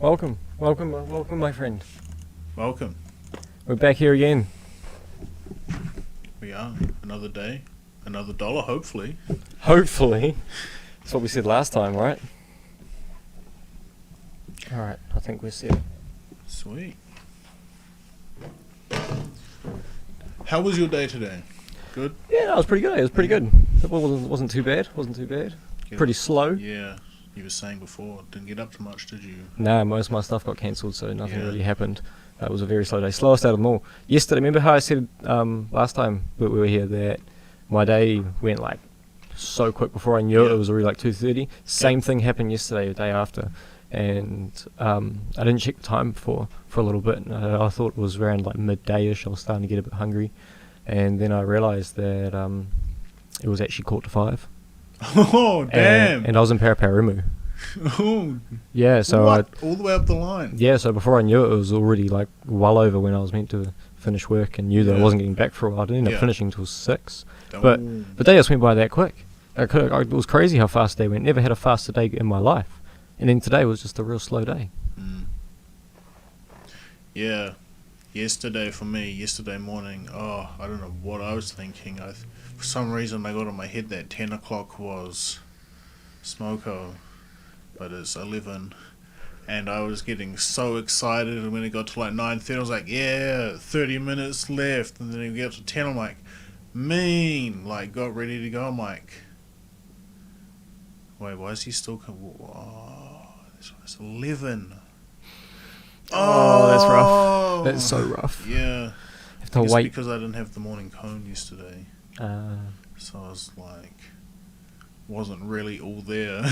Welcome, my friend. Welcome. We're back here again. We are. Another day, another dollar, hopefully. Hopefully. That's what we said last time, right? Alright, I think we're set. Sweet. How was your day today? Good? Yeah, no, it was pretty good. It wasn't too bad. Pretty slow. Yeah. You were saying before, didn't get up to much, did you? No, most of my stuff got cancelled, so nothing really happened. It was a very slow day. Slowest out of them all. Yesterday, remember how I said last time that we were here that my day went like so quick before I knew it was already like 2:30? Same thing happened yesterday, the day after. And I didn't check the time for a little bit. I thought it was around like midday-ish. I was starting to get a bit hungry. And then I realised that it was actually 4:45. Oh, damn. And I was in Paraparaumu. Oh. Yeah, so what? All the way up the line? Yeah, so before I knew it, it was already like well over when I was meant to finish work and knew that I wasn't getting back for a while. I didn't end up finishing till 6. But the day just went by that quick. It was crazy how fast the day went. Never had a faster day in my life. And then today was just a real slow day. Mm. Yeah. Yesterday morning, I don't know what I was thinking. For some reason I got in my head that 10 o'clock was smoko, but it's 11. And I was getting so excited, and when it got to like 9:30, I was like, yeah, 30 minutes left. And then it got to 10, I'm like, got ready to go. I'm like, wait, why is he still coming? Oh, it's 11. Oh, that's rough. That's so rough. Yeah. Have to wait. Because I didn't have the morning cone yesterday. So I was like, wasn't really all there.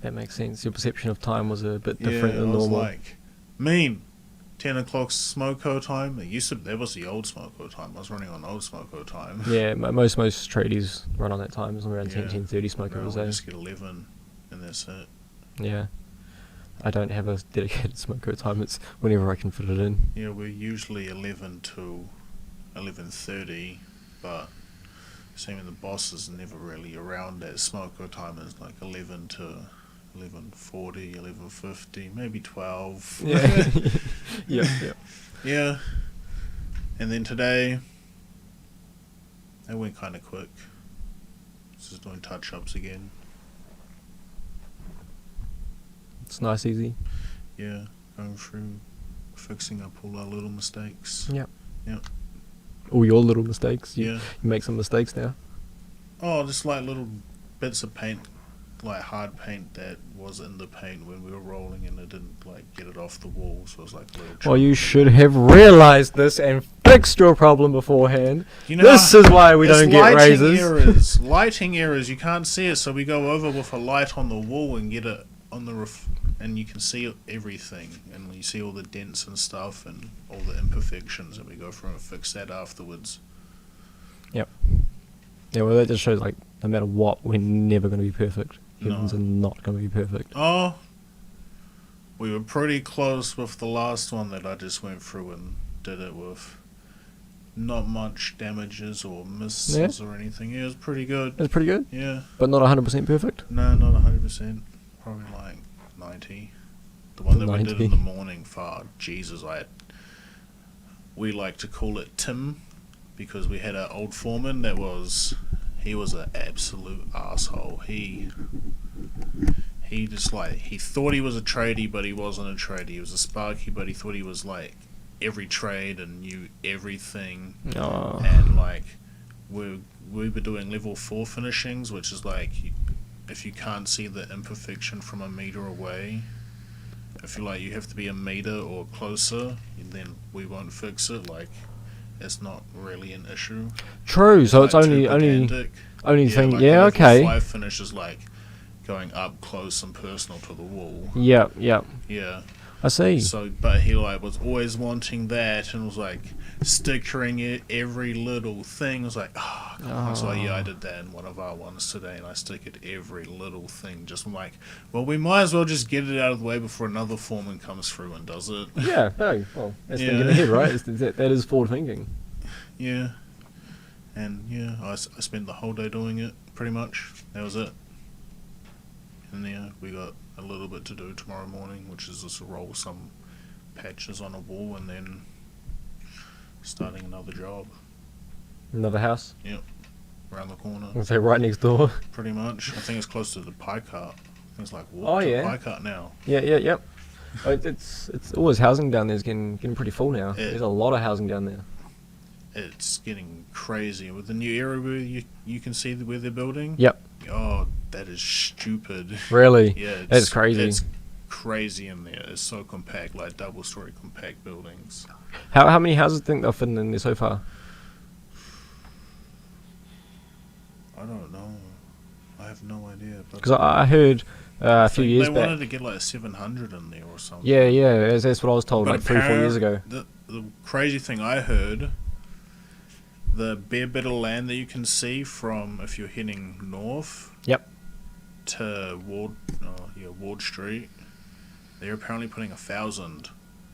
That makes sense. Your perception of time was a bit different than normal. I was like, 10 o'clock smoko time. That was the old smoko time. I was running on old smoko time. Yeah, most tradies run on that time. It's around 10:30 smoko was I just get 11 and that's it. Yeah. I don't have a dedicated smoko time. It's whenever I can fit it in. Yeah, we're usually 11 to 11:30, but same with the boss is never really around that smoko time. It's like 11 to 11:40, 11:50, maybe 12. Yeah. Yeah. Yeah. And then today, it went kind of quick. Just doing touch-ups again. It's nice, easy. Yeah, going through, fixing up all our little mistakes. Yep. Yep. All your little mistakes. You Yeah. make some mistakes now. Oh, just like little bits of paint, like hard paint that was in the paint when we were rolling, and it didn't like get it off the wall, so it was like a little. Well, you should have realised this and fixed your problem beforehand. You know, this is why we don't get raises. Lighting errors. You can't see it, so we go over with a light on the wall and get it on the roof, and you can see everything, and you see all the dents and stuff and all the imperfections, and we go through and fix that afterwards. Yep. Yeah, well, that just shows like no matter what, we're never going to be perfect. Humans are not going to be perfect. Oh, we were pretty close with the last one that I just went through and did it with not much damages or misses or anything. Yeah, it was pretty good. It's pretty good? Yeah. But not 100% perfect? No, not 100%. Probably like 90. The one that 90. we did in the morning, Jesus, we like to call it Tim, because we had an old foreman he was an absolute asshole. He just he thought he was a tradie, but he wasn't a tradie. He was a sparky, but he thought he was like every trade and knew everything. Oh. And like we were doing level 4 finishings, which is like if you can't see the imperfection from a meter away, if you have to be a meter or closer, then we won't fix it. Like, it's not really an issue. True. So it's like only thing. Like yeah. Okay. 5 finish is like going up close and personal to the wall. Yeah. Yeah. I see. So, but he was always wanting that, and was like stickering it every little thing. I was like, So I did that in one of our ones today, and I stickered every little thing. Just like, well, we might as well just get it out of the way before another foreman comes through and does it. Yeah. No. Well, that's thinking ahead, right? That is forward thinking. Yeah. And I spent the whole day doing it, pretty much. That was it. in there. We got a little bit to do tomorrow morning, which is just roll some patches on a wall and then starting another job. Another house? Yep, around the corner. I'll say right next door. Pretty much. I think it's close to the pie cart. I think it's like Oh, walk to yeah. pie cart now. Yep. It's always housing down there is getting pretty full now. There's a lot of housing down there. It's getting crazy with the new area where you can see where they're building. Yep. Oh, that is stupid. Really? Yeah, That is crazy. It's crazy in there. It's so compact, like double-story compact buildings. How many houses do you think they'll fit in there so far? I don't know. I have no idea. Because I heard a few years they back. wanted to get like 700 in there or something. Yeah, that's what I was told But like 3-4 years ago. The crazy thing I heard, the bare bit of land that you can see from if you're heading north. Yep. To Ward Street, they're apparently putting 1,000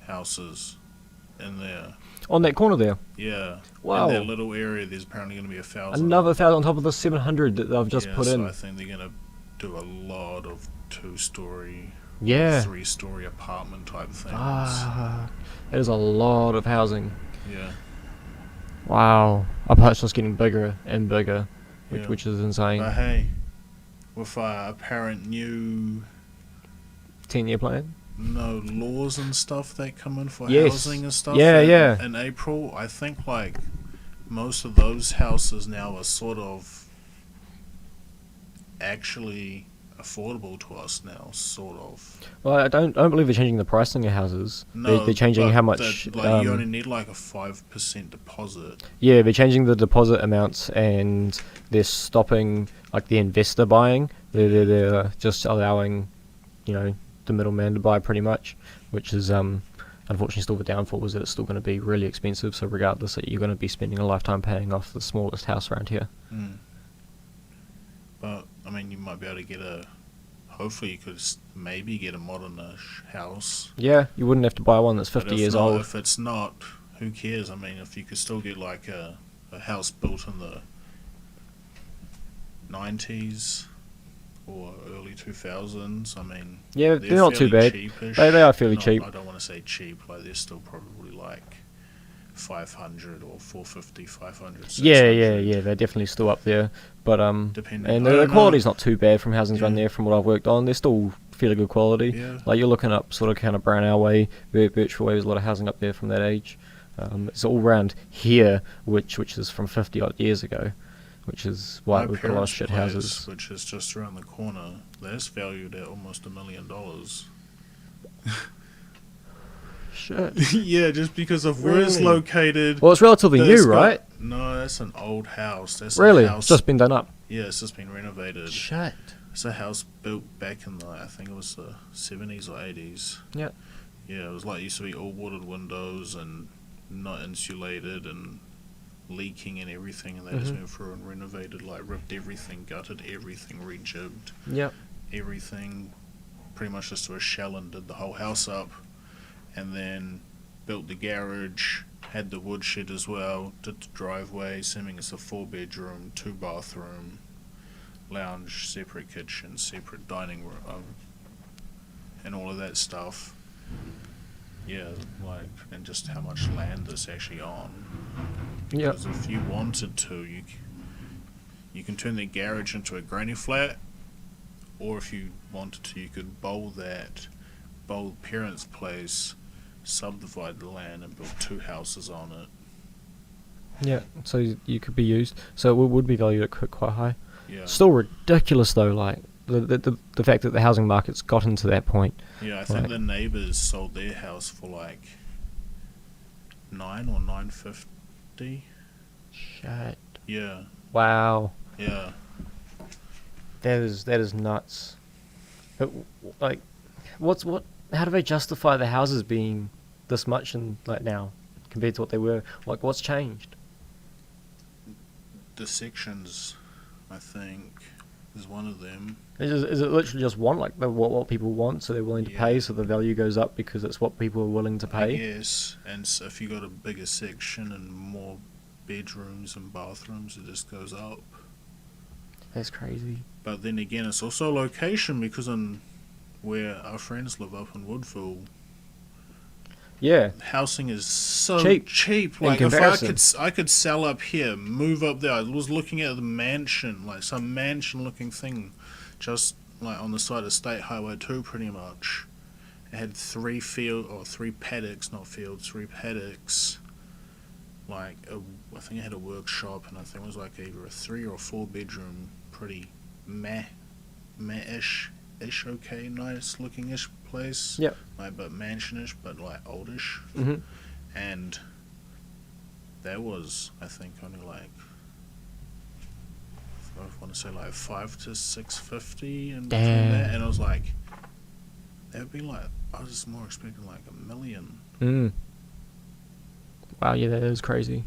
houses in there. On that corner there. Yeah. Wow. In that little area, there's apparently going to be 1,000. Another 1,000 on top of the 700 that they've just put in. I think they're going to do a lot of 2-story, Yeah. 3-story apartment type things. Ah, that is a lot of housing. Yeah. Wow. Our park's just getting bigger and bigger, Yeah. which is insane. But hey, with apparent new 10-year plan. laws and stuff that come in for Yes. housing and stuff. Yeah. In April, I think like most of those houses now are sort of actually affordable to us now, sort of. Well, I don't believe they're changing the pricing of houses. No, they're changing but how much. you only need like a 5% deposit. Yeah, they're changing the deposit amounts and they're stopping like the investor buying. They're just allowing, the middleman to buy pretty much, which is unfortunately still the downfall is that it's still going to be really expensive. So regardless, that you're going to be spending a lifetime paying off the smallest house around here. Mm. But I mean, you might be able to get hopefully you could maybe get a modern-ish house. Yeah, you wouldn't have to buy one that's 50 years old. If it's not, who cares? I mean, if you could still get like a house built in the 90s or early 2000s, I mean, Yeah, they're not too fairly bad. cheapish. They are fairly cheap. I don't want to say cheap, like they're still probably like 500 or 450, 500, 600. Yeah, they're definitely still up there. But Depending. and I the don't quality's know. not too bad from housings around Yeah. there. From what I've worked on, they're still fairly good quality. Yeah. Like you're looking up sort of kind of Brownell Way, Birchville Way. There's a lot of housing up there from that age. It's all around here, which is from 50 odd years ago, which is why My we've got a lot of parents' shit place, houses. which is just around the corner, that's valued at almost $1 million. Shit. Yeah, just because of where it's Really? located. Well, it's relatively It's new, got- right? No, that's an old house. That's Really? a house. It's just been done up. Yeah, it's just been renovated. Shit. It's a house built back in I think it was the 70s or 80s. Yeah. Yeah, it was like used to be all wooded windows and not insulated and leaking and everything, and they just Mhm. went through and renovated, like ripped everything, gutted everything, rejibbed Yep. everything, pretty much just to a shell, and did the whole house up, and then built the garage, had the woodshed as well, did the driveway, assuming it's a 4-bedroom, 2-bathroom, lounge, separate kitchen, separate dining room, and all of that stuff. Yeah, like, and just how much land it's actually on. Yep. Because if you wanted to, you can turn the garage into a granny flat, or if you wanted to, you could bowl parents' place, subdivide the land, and build 2 houses on it. Yeah. So you could be used. So it would be valued at quite high. Yeah. Still ridiculous though. Like the fact that the housing market's gotten to that point. Yeah, I think Right. the neighbours sold their house for like $9 or $950. Shit. Yeah, Wow. yeah. That is nuts. But like, what? How do they justify the houses being this much and like now compared to what they were? Like, what's changed? The sections, I think, is one of them. Is it literally just what people want, so they're willing to pay, Yeah. so the value goes up because it's what people are willing to pay? Yes, and so if you got a bigger section and more bedrooms and bathrooms, it just goes up. That's crazy. But then again, it's also location because in where our friends live up in Woodville, Yeah, housing is so Cheap. cheap. In Like if comparison. I could sell up here, move up there. I was looking at the mansion, like some mansion looking thing, just like on the side of State Highway 2, pretty much. It had three paddocks, not fields, three paddocks. I think it had a workshop, and I think it was like either a 3 or 4 bedroom, pretty meh-ish, okay, nice looking ish place. Yep. Like, but mansionish, but like oldish. hmm And that was, I think, only like, I want to say like 5 to 650 and between Damn. that. And I was like, that would be like, I was more expecting like $1 million. Mm. Wow, yeah, that is crazy.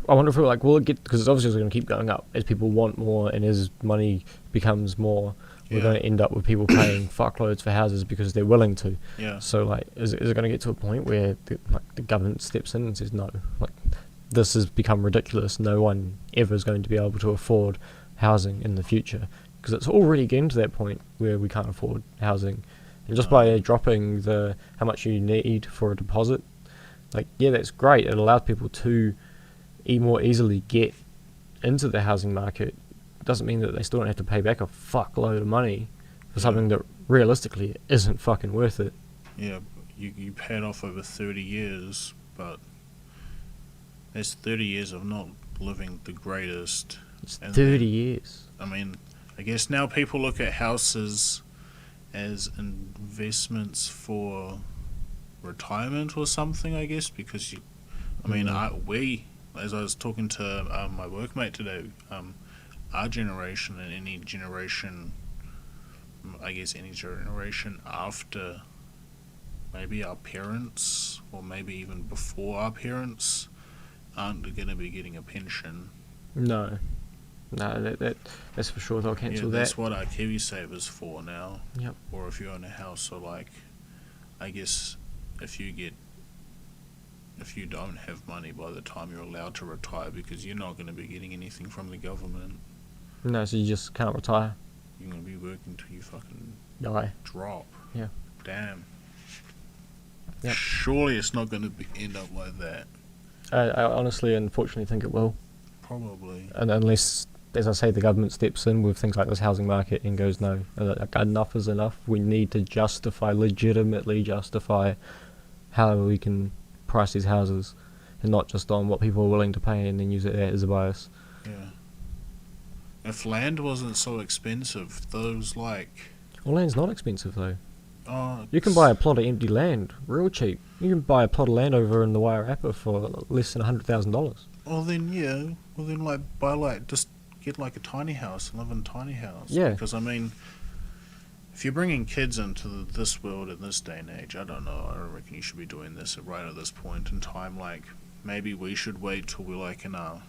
I wonder if will it get, because it's obviously going to keep going up as people want more and as money becomes more. We're going to end up with people paying fuckloads for houses because they're willing to. Yeah. So like, is it going to get to a point where the government steps in and says no, like this has become ridiculous. No one ever is going to be able to afford housing in the future because it's already getting to that point where we can't afford housing, and just by dropping how much you need for a deposit, like yeah, that's great. It allows people to more easily get into the housing market. Doesn't mean that they still don't have to pay back a fuckload of money for something that realistically isn't fucking worth it. Yeah, you pay it off over 30 years, but that's 30 years of not living the greatest. It's And 30 years. I mean, I guess now people look at houses as investments for retirement or something, I guess, because as I was talking to my workmate today, our generation and any generation after maybe our parents or maybe even before our parents aren't going to be getting a pension. No, that's for sure. They'll cancel that. That's what our KiwiSaver's for now. Yep. Or if you own a house, so like, I guess if you don't have money by the time you're allowed to retire, because you're not going to be getting anything from the government. No, so you just can't retire. You're going to be working till you fucking Die. drop. Yeah. Damn. Yep. Surely it's not going to end up like that. I honestly, unfortunately, think it will. Probably. And unless, as I say, the government steps in with things like this housing market and goes, no, enough is enough. We need to legitimately justify how we can price these houses, and not just on what people are willing to pay and then use it as a bias. Yeah. If land wasn't so expensive, those like... Well, land's not expensive though. Oh, You can buy a plot of empty land real cheap. You can buy a plot of land over in the Wairarapa for less than $100,000. Just get like a tiny house and live in a tiny house. Yeah. Because I mean, if you're bringing kids into this world in this day and age, I don't know. I don't reckon you should be doing this right at this point in time. Like, maybe we should wait till we're like in our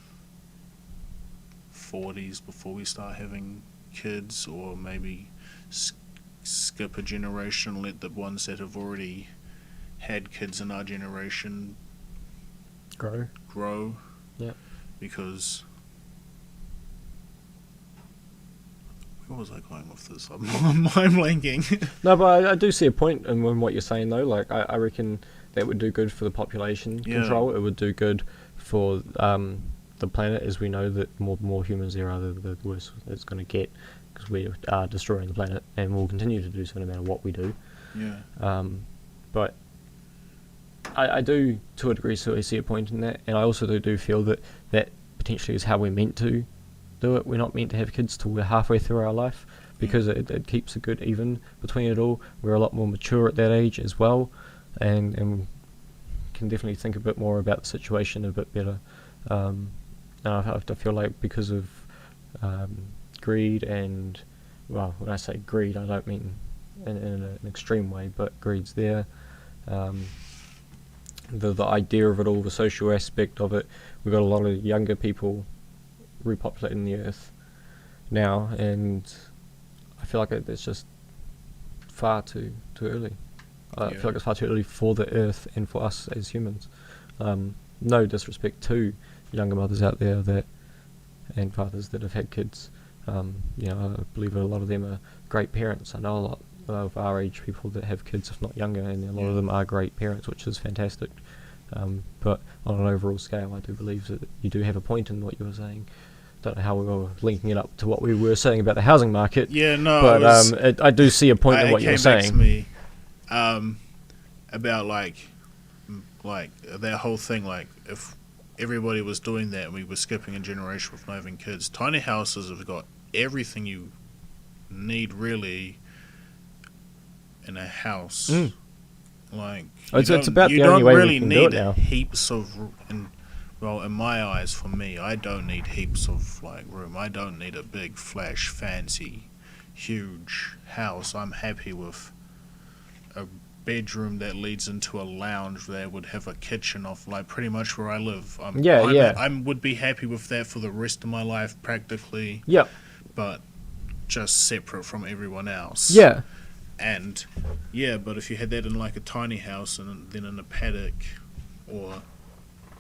40s before we start having kids, or maybe skip a generation, let the ones that have already had kids in our generation grow. Yeah. Because where was I going with this? I'm blanking. No, but I do see a point in what you're saying though. Like I reckon that would do good for the population control. It would do good for the planet, as we know that more humans there are, the worse it's going to get, because we are destroying the planet and will continue to do so no matter what we do. Yeah. But I do, to a degree, so I see a point in that, and I also do feel that potentially is how we're meant to do it. We're not meant to have kids till we're halfway through our life, because it keeps a good even between it all. We're a lot more mature at that age as well, and can definitely think a bit more about the situation a bit better. And I feel like because of greed and, well, when I say greed, I don't mean in an extreme way, but greed's there. The idea of it all, the social aspect of it, we've got a lot of younger people repopulating the earth now, and I feel like it's just far too early. I feel like it's far too early for the earth and for us as humans. No disrespect to younger mothers out there and fathers that have had kids, I believe a lot of them are great parents. I know a lot of our age people that have kids, if not younger, and a lot of them are great parents, which is fantastic. But on an overall scale, I do believe that you do have a point in what you were saying. Don't know how we were linking it up to what we were saying about the housing market. Yeah, no, but I do see a point in what you were saying. It came back to me about like that whole thing. Like, if everybody was doing that and we were skipping a generation with not having kids, tiny houses have got everything you need really in a house. Like, it's about the only way we can do it now. Heaps of, in my eyes, for me, I don't need heaps of like room. I don't need a big, flash, fancy, huge house. I'm happy with a bedroom that leads into a lounge that would have a kitchen off, like, pretty much where I live. I would be happy with that for the rest of my life, practically. Yep. But just separate from everyone else. Yeah. And but if you had that in like a tiny house and then in a paddock or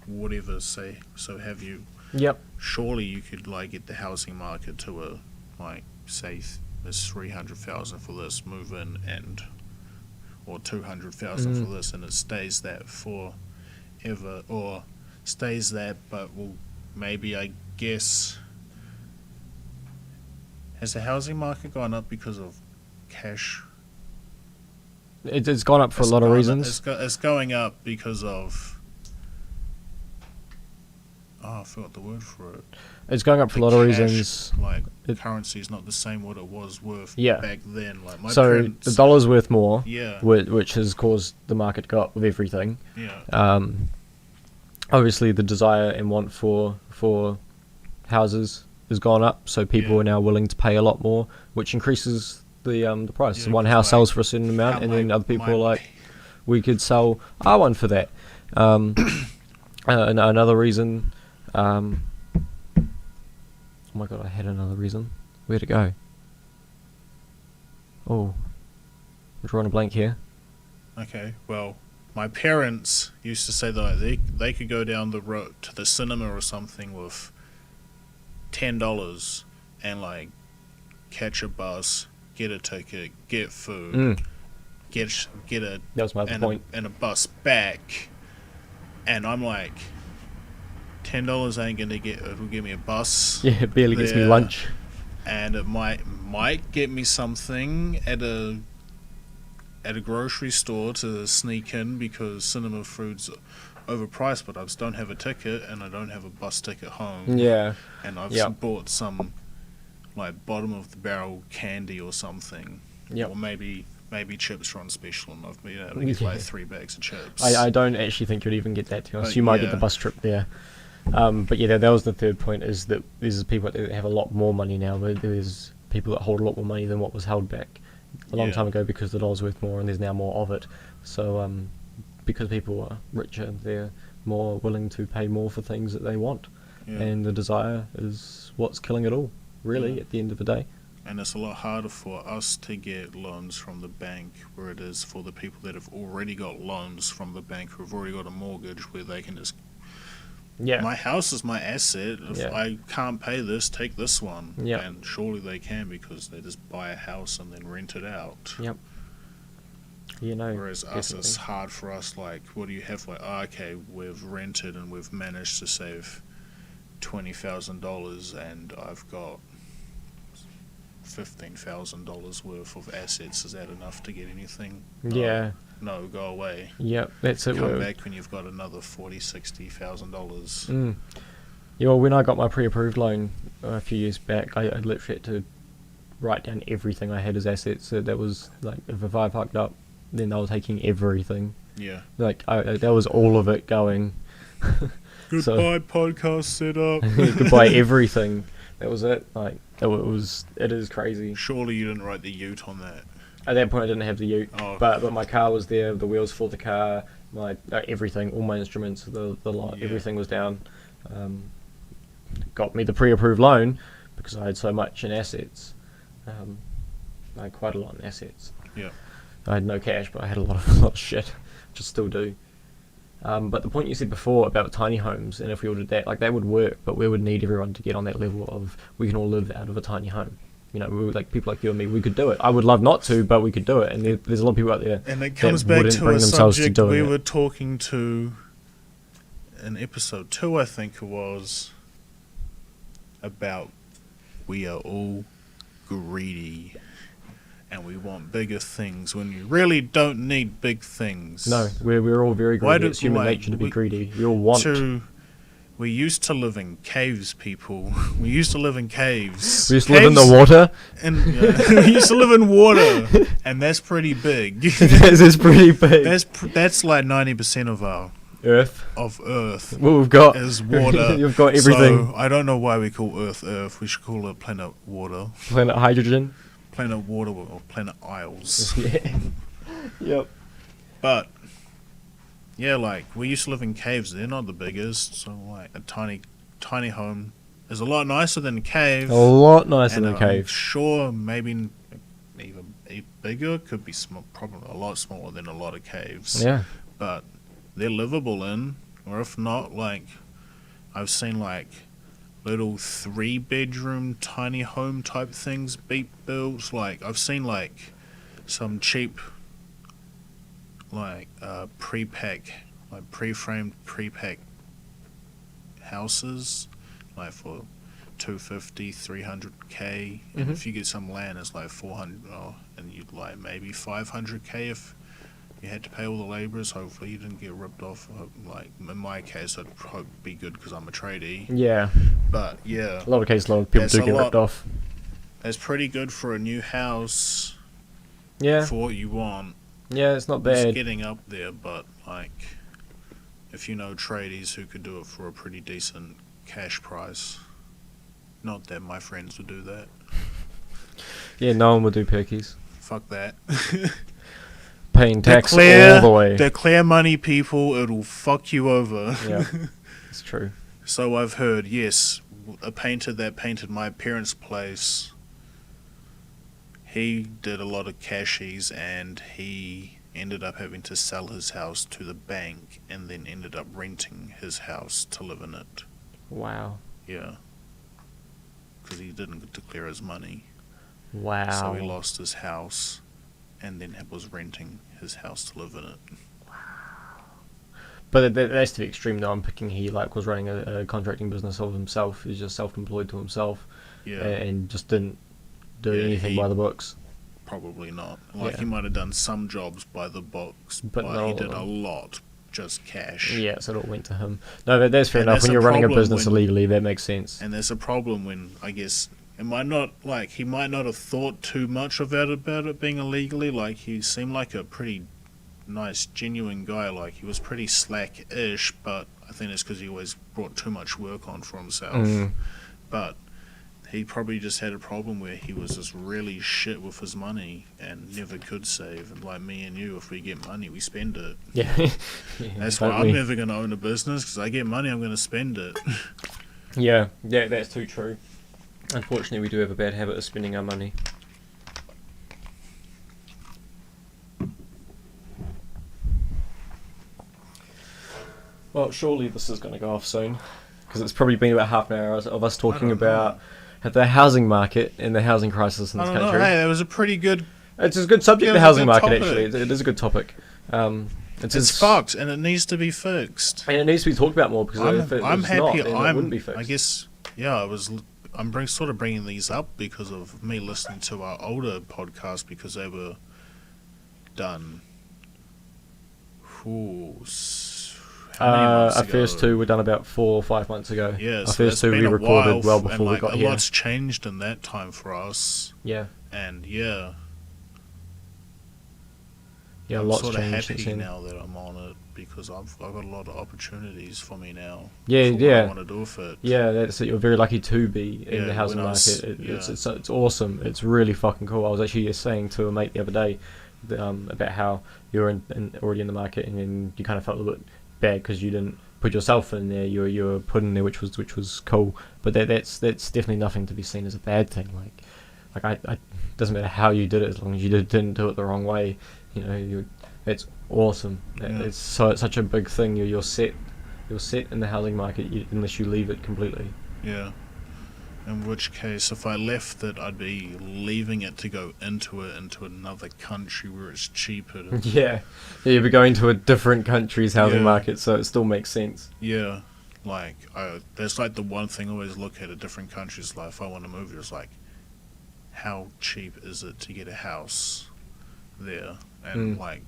whatever, say, so have you. Yep. Surely you could like get the housing market to a like, say, there's 300,000 for this, move in, and or 200,000 for this, and it stays that forever, or stays that, but will maybe, I guess, has the housing market gone up because of cash? It's gone up for a lot of reasons. It's going up because of... I forgot the word for it. It's going up for a lot of reasons. Like, currency is not the same what it was worth back then. Like, the dollar's worth more, yeah, which has caused the market to go up with everything. Yeah. Obviously, the desire and want for houses has gone up, so people are now willing to pay a lot more, which increases the price. So one house sells for a certain amount, and then other people are like, we could sell our one for that. Another reason... oh my god, I had another reason. Where'd it go? Oh. I'm drawing a blank here. Okay, well, my parents used to say that they could go down the road to the cinema or something with $10 and like catch a bus, get a ticket, get food, get a that was my other point. And a bus back, and I'm like, $10 ain't gonna it'll give me a bus. Yeah, it barely gets me lunch. And it might get me something at a grocery store to sneak in because cinema food's overpriced, but I just don't have a ticket and I don't have a bus ticket home. Yeah. And I've bought some like bottom of the barrel candy or something. Yep. Or maybe chips are on special and I've been able to get like 3 bags of chips. I don't actually think you'd even get that, to be honest. You might get the bus trip there. But yeah, that was the third point, is that there's people that have a lot more money now, but there's people that hold a lot more money than what was held back a long time ago because the dollar's worth more and there's now more of it. So because people are richer, they're more willing to pay more for things that they want. Yeah. And the desire is what's killing it all, really, at the end of the day. And it's a lot harder for us to get loans from the bank where it is for the people that have already got loans from the bank, who've already got a mortgage, where they can just... Yeah. My house is my asset. If I can't pay this, take this one. Yep. And surely they can, because they just buy a house and then rent it out. Yep. Whereas us, it's hard for us. Like, what do you have? Like, okay, we've rented and we've managed to save $20,000, and I've got $15,000 worth of assets. Is that enough to get anything? No, go away. Yep, that's it. Come back when you've got another $40,000-$60,000. Yeah, well, when I got my pre-approved loan a few years back, I literally had to write down everything I had as assets. So that was like, if I fucked up, then they were taking everything. Yeah. Like, that was all of it going. Goodbye, podcast setup. Goodbye, everything. That was it. Like, it is crazy. Surely you didn't write the ute on that. At that point, I didn't have the ute, but my car was there, the wheels for the car, my everything, all my instruments, the lot, everything was down. Got me the pre-approved loan because I had so much in assets. I had quite a lot in assets. Yeah. I had no cash, but I had a lot of shit, which I still do. But the point you said before about tiny homes, and if we all did that, like that would work, but we would need everyone to get on that level of we can all live out of a tiny home. You know, we would, like people like you and me, we could do it. I would love not to, but we could do it. And there's a lot of people out there And it that comes back wouldn't to bring a themselves to subject doing we it. were talking to in episode 2, I think it was, about we are all greedy and we want bigger things when you really don't need big things. No, we're all very Why greedy. do- It's human like, nature to be we- greedy. We all want. We used to live in caves, people. We used to live in caves. We used to live in the Caves- water. And we used to live in water, and that's pretty big. This is pretty big. That's like 90% of Earth. Earth What we've got is water. You've got everything. So I don't know why we call Earth Earth. We should call it planet water, Planet hydrogen. planet water, or planet Isles. Yeah. Yep. But yeah, like we used to live in caves. They're not the biggest, so like a tiny home is a lot nicer than a cave. A lot nicer And than a I'm cave. sure maybe even bigger, could be probably a lot smaller than a lot of caves. Yeah. But they're livable in, or if not, like I've seen like little 3-bedroom tiny home type things beat built. Like I've seen like some cheap like pre-framed pre-pack houses like for 250, 300k, and Mhm. if you get some land it's like 400, and you'd like maybe 500k if you had to pay all the labourers. Hopefully you didn't get ripped off. Like in my case I'd hope be good because I'm a tradie, Yeah. but yeah, A lot of cases, a lot of people That's do a get lot. ripped off. it's pretty good for a new house Yeah. for what you want. Yeah, it's not It's bad. getting up there, but like if you know tradies who could do it for a pretty decent cash price, not that my friends would do that. Yeah, no one will do perkies. Fuck that. Paying tax Declare- all the way. Declare money, people. It'll fuck you over. Yeah, it's true. So I've heard. Yes, a painter that painted my parents' place. He did a lot of cashies, and he ended up having to sell his house to the bank, and then ended up renting his house to live in it. Wow. Yeah. Because he didn't declare his money. Wow. So he lost his house and then was renting his house to live in it. But that's to the extreme though. I'm picking he like was running a contracting business of himself. He's just self-employed to himself, Yeah, and just didn't do Yeah, anything he- by the books. probably not. Like Yeah. he might have done some jobs by the books, But but not he all did of a them. lot just cash. Yeah, so it all went to him. No, but that's fair And enough. that's When a you're running a problem business when- illegally, that makes sense. And there's a problem when, I guess, it might not, like, he might not have thought too much about it being illegally. Like, he seemed like a pretty nice, genuine guy. Like, he was pretty slack-ish, but I think it's because he always brought too much work on for himself. Mm. But he probably just had a problem where he was just really shit with his money and never could save. And like me and you, if we get money, we spend it. Yeah. Yeah, That's why don't I'm we? never going to own a business, because I get money, I'm going to spend it. Yeah, that's too true. Unfortunately, we do have a bad habit of spending our money. Well, surely this is going to go off soon, because it's probably been about half an hour of us talking don't know. about the housing market and the housing crisis in I this don't know, country. hey, that was a pretty good... It's a good subject, Yeah, the it was a housing good market, topic. actually. It is a good topic. It's fucked, and it needs to be fixed. And it needs to be talked about more, because if it's I'm not, happy. then it wouldn't be fixed. I guess, yeah. I'm sort of bringing these up because of me listening to our older podcast, because they were done. How many months Our ago? first two were done about 4 or 5 months ago. Yeah, Our so first it's two been we a recorded while well and, before we like, got a here. lot's changed in that time for us, Yeah, and yeah, yeah, I'm lots sort of changed happy since then. now that I'm on it, because I've got a lot of opportunities for me now. Yeah, for what yeah. I want to do with it. Yeah, that's it. You're very lucky to be in Yeah, the housing when I was- market. yeah. It's awesome. It's really fucking cool. I was actually just saying to a mate the other day about how you were already in the market, and then you kind of felt a little bit bad because you didn't put yourself in there. You were put in there, which was cool. But that's definitely nothing to be seen as a bad thing. Like I doesn't matter how you did it, as long as you didn't do it the wrong way. You know, It's awesome. Yeah. It's such a big thing. You're set. You're set in the housing market unless you leave it completely. Yeah. In which case, if I left it, I'd be leaving it to go into another country where it's cheaper. Yeah, you'll be going to a different country's housing Yeah. market, so it still makes sense. Yeah. Like, that's like the one thing I always look at different countries. Like, if I want to move, it's like, how cheap is it to get a house there? And like,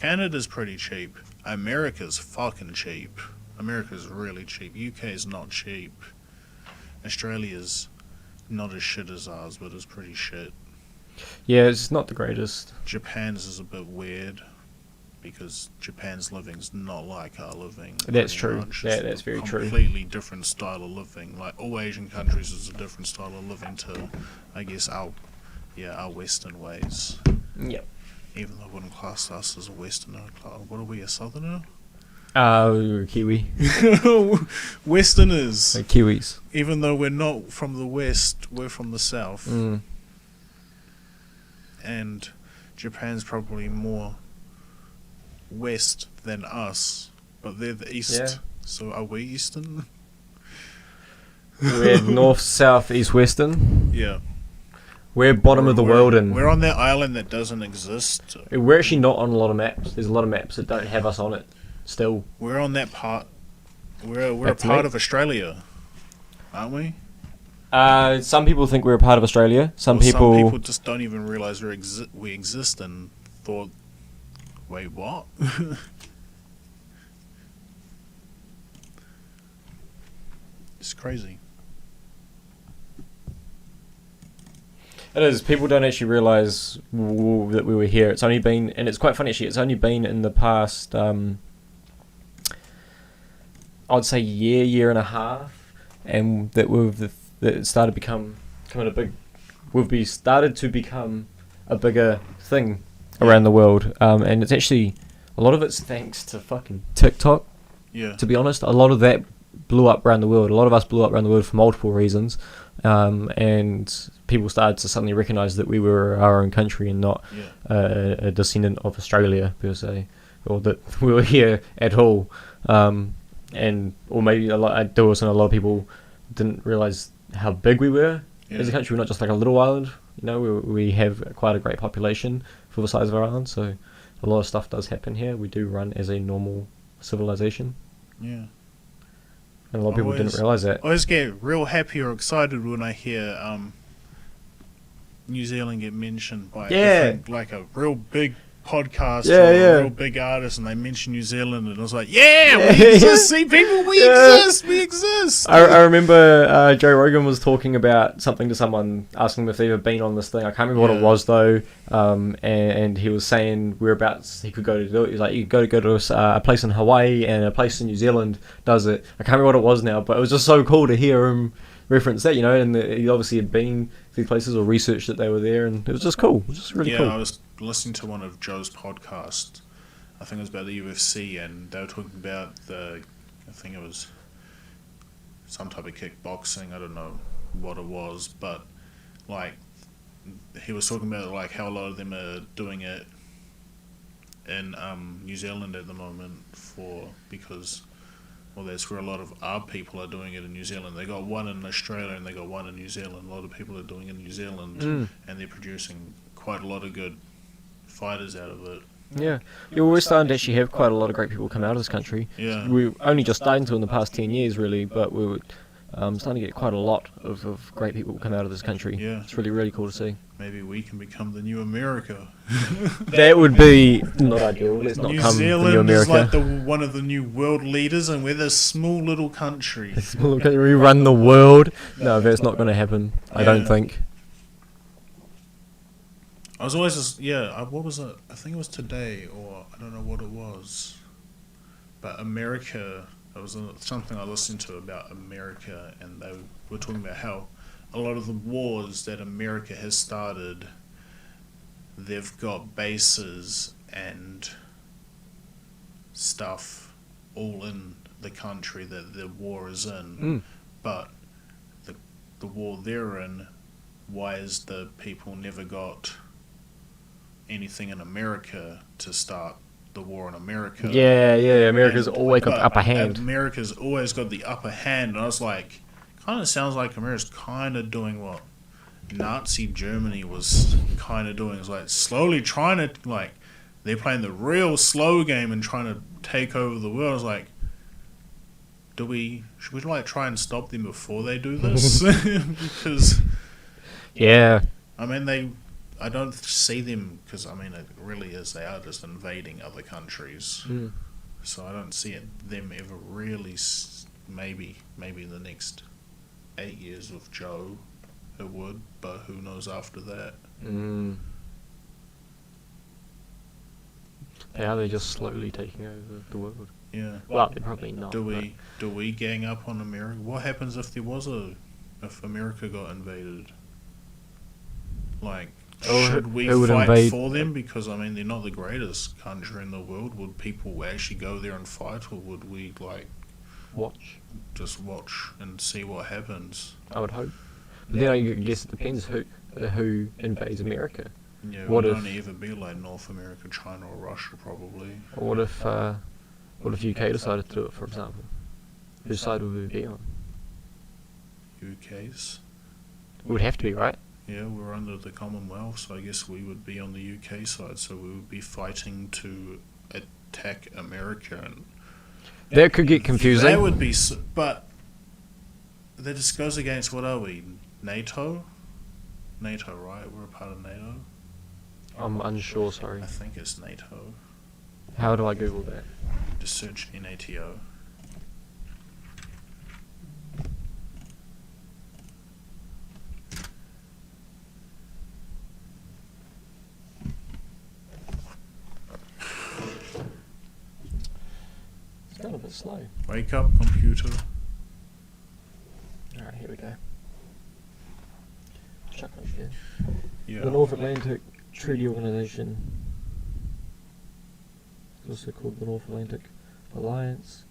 Canada's pretty cheap. America's fucking cheap. America's really cheap. UK's not cheap. Australia's not as shit as ours, but it's pretty shit. Yeah, it's not the greatest. Japan's is a bit weird because Japan's living's not like our living. That's pretty true. much. Yeah, It's that's very a true. completely different style of living. Like all Asian countries is a different style of living to, I guess, our Western ways. Yep. Even though I wouldn't class us as a Westerner. What are we, a Southerner? Kiwi. Westerners. Kiwis. Even though we're not from the West, we're from the South. And Japan's probably more West than us, but they're the East. Yeah. So are we Eastern? We're north, south, east, western. Yeah. We're bottom of the world, and we're on that island that doesn't exist. we're actually not on a lot of maps. There's a lot of maps that don't have us on it. Still, We're on that part. We're a That's part me. of Australia, aren't we? some people think we're a part of Australia. Some Or people, Some people just don't even realize we exist and thought, wait, what? It's crazy. It is. People don't actually realise that we were here. It's only been, and it's quite funny actually. It's only been in the past, I'd say year and a half, and that it started becoming a big. Started to become a bigger thing around the world, and it's actually a lot of it's thanks to fucking TikTok. Yeah. To be honest, a lot of that blew up around the world. A lot of us blew up around the world for multiple reasons, and people started to suddenly recognise that we were our own country and not a descendant of Australia per se, or that we were here at all. Or maybe a lot of people didn't realise how big we were as a country. We're not just like a little island. You know, we have quite a great population for the size of our island, so a lot of stuff does happen here. We do run as a normal civilization. Yeah. And a lot of people didn't realise that. I always get real happy or excited when I hear New Zealand get mentioned by like a real big podcast or a real big artist, and they mention New Zealand, and I was like, we exist, see people, we exist. I remember Joe Rogan was talking about something to someone, asking them if they've ever been on this thing. I can't remember what it was though, and he was saying whereabouts he could go to do it. He was like, you could go to a place in Hawaii and a place in New Zealand does it. I can't remember what it was now, but it was just so cool to hear him reference that, you know, and he obviously had been to these places or researched that they were there, and it was just cool. It was just really cool. I was listening to one of Joe's podcasts. I think it was about the UFC, and they were talking about I think it was some type of kickboxing. I don't know what it was, but like he was talking about like how a lot of them are doing it in New Zealand at the moment because that's where a lot of our people are doing it in New Zealand. They got one in Australia and they got one in New Zealand. A lot of people are doing it in New Zealand, and they're producing quite a lot of good fighters out of it. Yeah, we're starting to actually have quite a lot of great people come out of this country. Yeah. We're only just starting to in the past 10 years, really, but we were starting to get quite a lot of great people come out of this country. Yeah. It's really, really cool to see. Maybe we can become the new America. That would be not ideal. Let's not New come the new Zealand is America. like one of the new world leaders, and we're this small little country. We run the world. No, that's not going to happen. I don't think. I was always just, what was it? I think it was today, or I don't know what it was. But America, it was something I listened to about America, and they were talking about how a lot of the wars that America has started, they've got bases and stuff all in the country that the war is in. But the war they're in, why is the people never got anything in America to start the war in America. Yeah, America's And- always got the but upper hand. America's always got the upper hand, and I was like, kind of sounds like America's kind of doing what Nazi Germany was kind of doing. It's like slowly trying to, like, they're playing the real slow game and trying to take over the world. I was like, should we like try and stop them before they do this? Because Yeah, I mean I don't see them, because I mean it really is, they are just invading other countries. mm. So I don't see them ever really. Maybe in the next 8 years with Joe, it would, but who knows after that? Mm. How they're just slowly taking over the world. Yeah. Well, they're probably not. Do we gang up on America? What happens if if America got invaded? Like, Oh, should we who would fight invade? for them? Because I mean, they're not the greatest country in the world. Would people actually go there and fight, or would we like Watch. just watch and see what happens? I would hope. But then I guess it depends who invades America. Yeah, it What would if- only ever be like North America, China, or Russia, probably. Or what if UK decided to do it, for example? Whose side would we be on? UK's. It would have to be, right? Yeah, we're under the Commonwealth, so I guess we would be on the UK side. So we would be fighting to attack America, and That could get confusing. that would be, but that just goes against, what are we? NATO, right? We're a part of NATO. I'm unsure, sorry. I think it's NATO. How do I Google that? Just search NATO. It's kind of a bit slow. Wake up, computer. Alright, here we go. Chuck it there. Yeah. The North Atlantic Treaty Organization, it's also called the North Atlantic Alliance,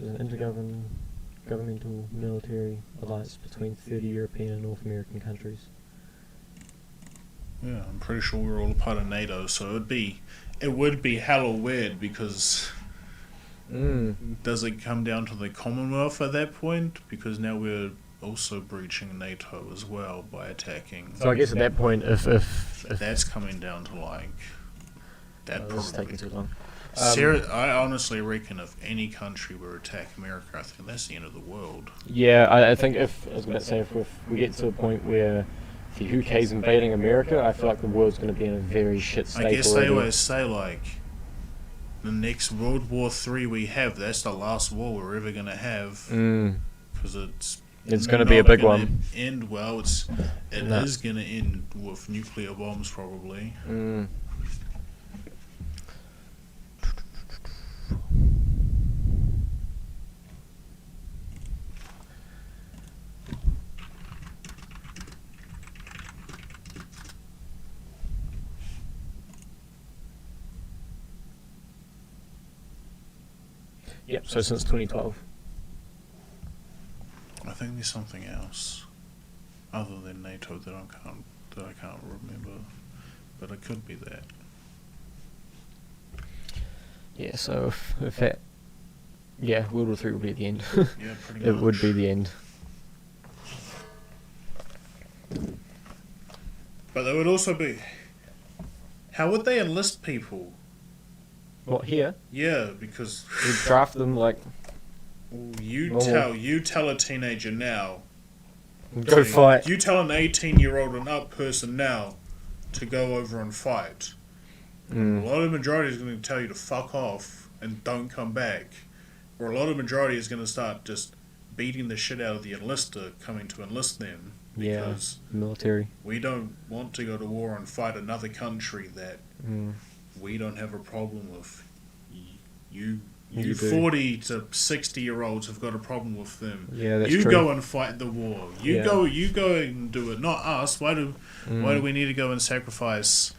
is an intergovernmental military alliance between 30 European and North American countries. Yeah, I'm pretty sure we're all a part of NATO, so it would be hella weird, because does it come down to the Commonwealth at that point? Because now we're also breaching NATO as well by attacking. So I guess at that point, if That's coming down to like that this is probably. taking too long. I honestly reckon if any country were to attack America, I think that's the end of the world. Yeah, I think I was going to say, if we get to a point where the UK's invading America, I feel like the world's going to be in a very shit state. I guess already. they always say, like, the next World War III we have, that's the last war we're ever going to have, because it's going to be a big gonna one. End well. It No. is going to end with nuclear bombs, probably. Yep. So since 2012. I think there's something else other than NATO that I can't remember, but it could be that. Yeah. So if that, yeah, World War III would be the end. Yeah, pretty It much. would be the end. But there would also be. How would they enlist people? What, here? Yeah, because We draft them like you Normal. tell a teenager now. go fight. You tell an 18-year-old and up person now to go over and fight. A lot of the majority is going to tell you to fuck off and don't come back. Or a lot of the majority is going to start just beating the shit out of the enlister coming to enlist them. Yeah. Because Military. we don't want to go to war and fight another country that we don't have a problem with. You You do. 40 to 60-year-olds have got a problem with them. Yeah, that's you true. go and fight the war. You Yeah. go and do it, not us. Why do we need to go and sacrifice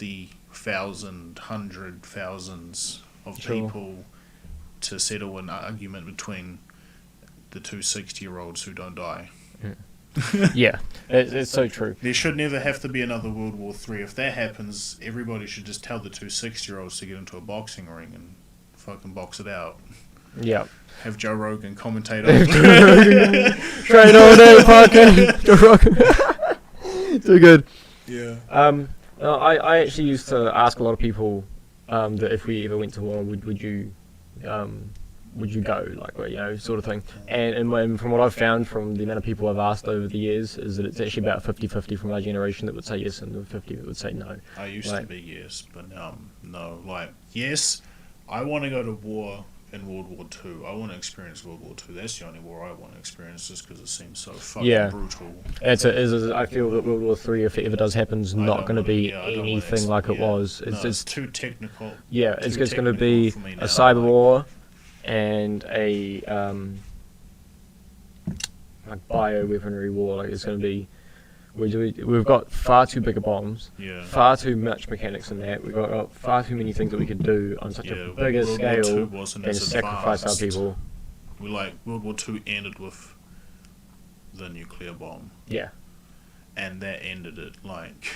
50,000, 100,000s of Sure. people to settle an argument between the two 60-year-olds who don't die? Yeah, it's so true. There should never have to be another World War III. If that happens, everybody should just tell the two 6-year-olds to get into a boxing ring and fucking box it out. Yeah. Have Joe Rogan commentate on it. Train all day, podcast. Joe Rogan. Too good. Yeah. No, I actually used to ask a lot of people that if we ever went to war, would you go, like, well, you know, sort of thing. And from what I've found from the amount of people I've asked over the years is that it's actually about 50-50 from our generation that would say yes and the 50 that would say no. I used to be yes, but now no. Like, yes, I want to go to war in World War II. I want to experience World War II. That's the only war I want to experience, just because it seems so fucking brutal. I feel that World War III, if it ever does happen, is not going to be anything like it was. It's too technical. Yeah, it's going to be a cyber war and a like bio-weaponry war. Like, it's going to be. We've got far too bigger bombs, far too much mechanics in that. We've got far too many things that we could do on such a bigger scale and sacrifice our people. World War II ended with the nuclear bomb. Yeah. And that ended it, like...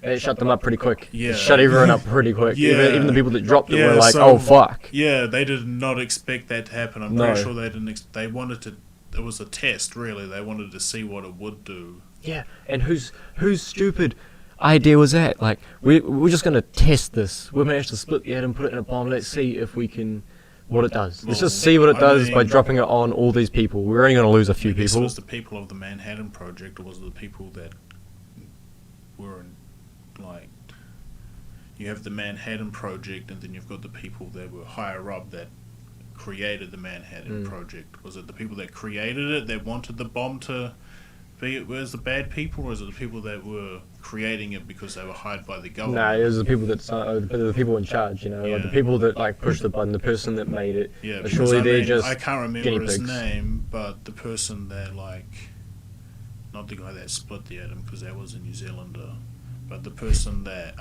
It shut them up pretty quick. Yeah. It shut everyone up pretty quick. Yeah. Even the people that dropped it were like, oh, fuck. Yeah, they did not expect that to happen. I'm pretty sure they didn't... They wanted to... It was a test, really. They wanted to see what it would do. Yeah, and whose stupid idea was that? Like, we're just going to test this. We managed to split the atom, put it in a bomb. Let's see if we can... What it does. Let's just see what it does by dropping it on all these people. We're only going to lose a few people. Was the people of the Manhattan Project, or was it the people that were in, like... You have the Manhattan Project, and then you've got the people that were higher up that created the Manhattan Project. Was it the people that created it, that wanted the bomb to... Was the bad people, or is it the people that were creating it because they were hired by the government? No, it was the people the people in charge, you know, like the people that like pushed the button, the person that made it. Yeah, but surely they're just I can't remember his name, but the person that not the guy that split the atom, because that was a New Zealander, but the person that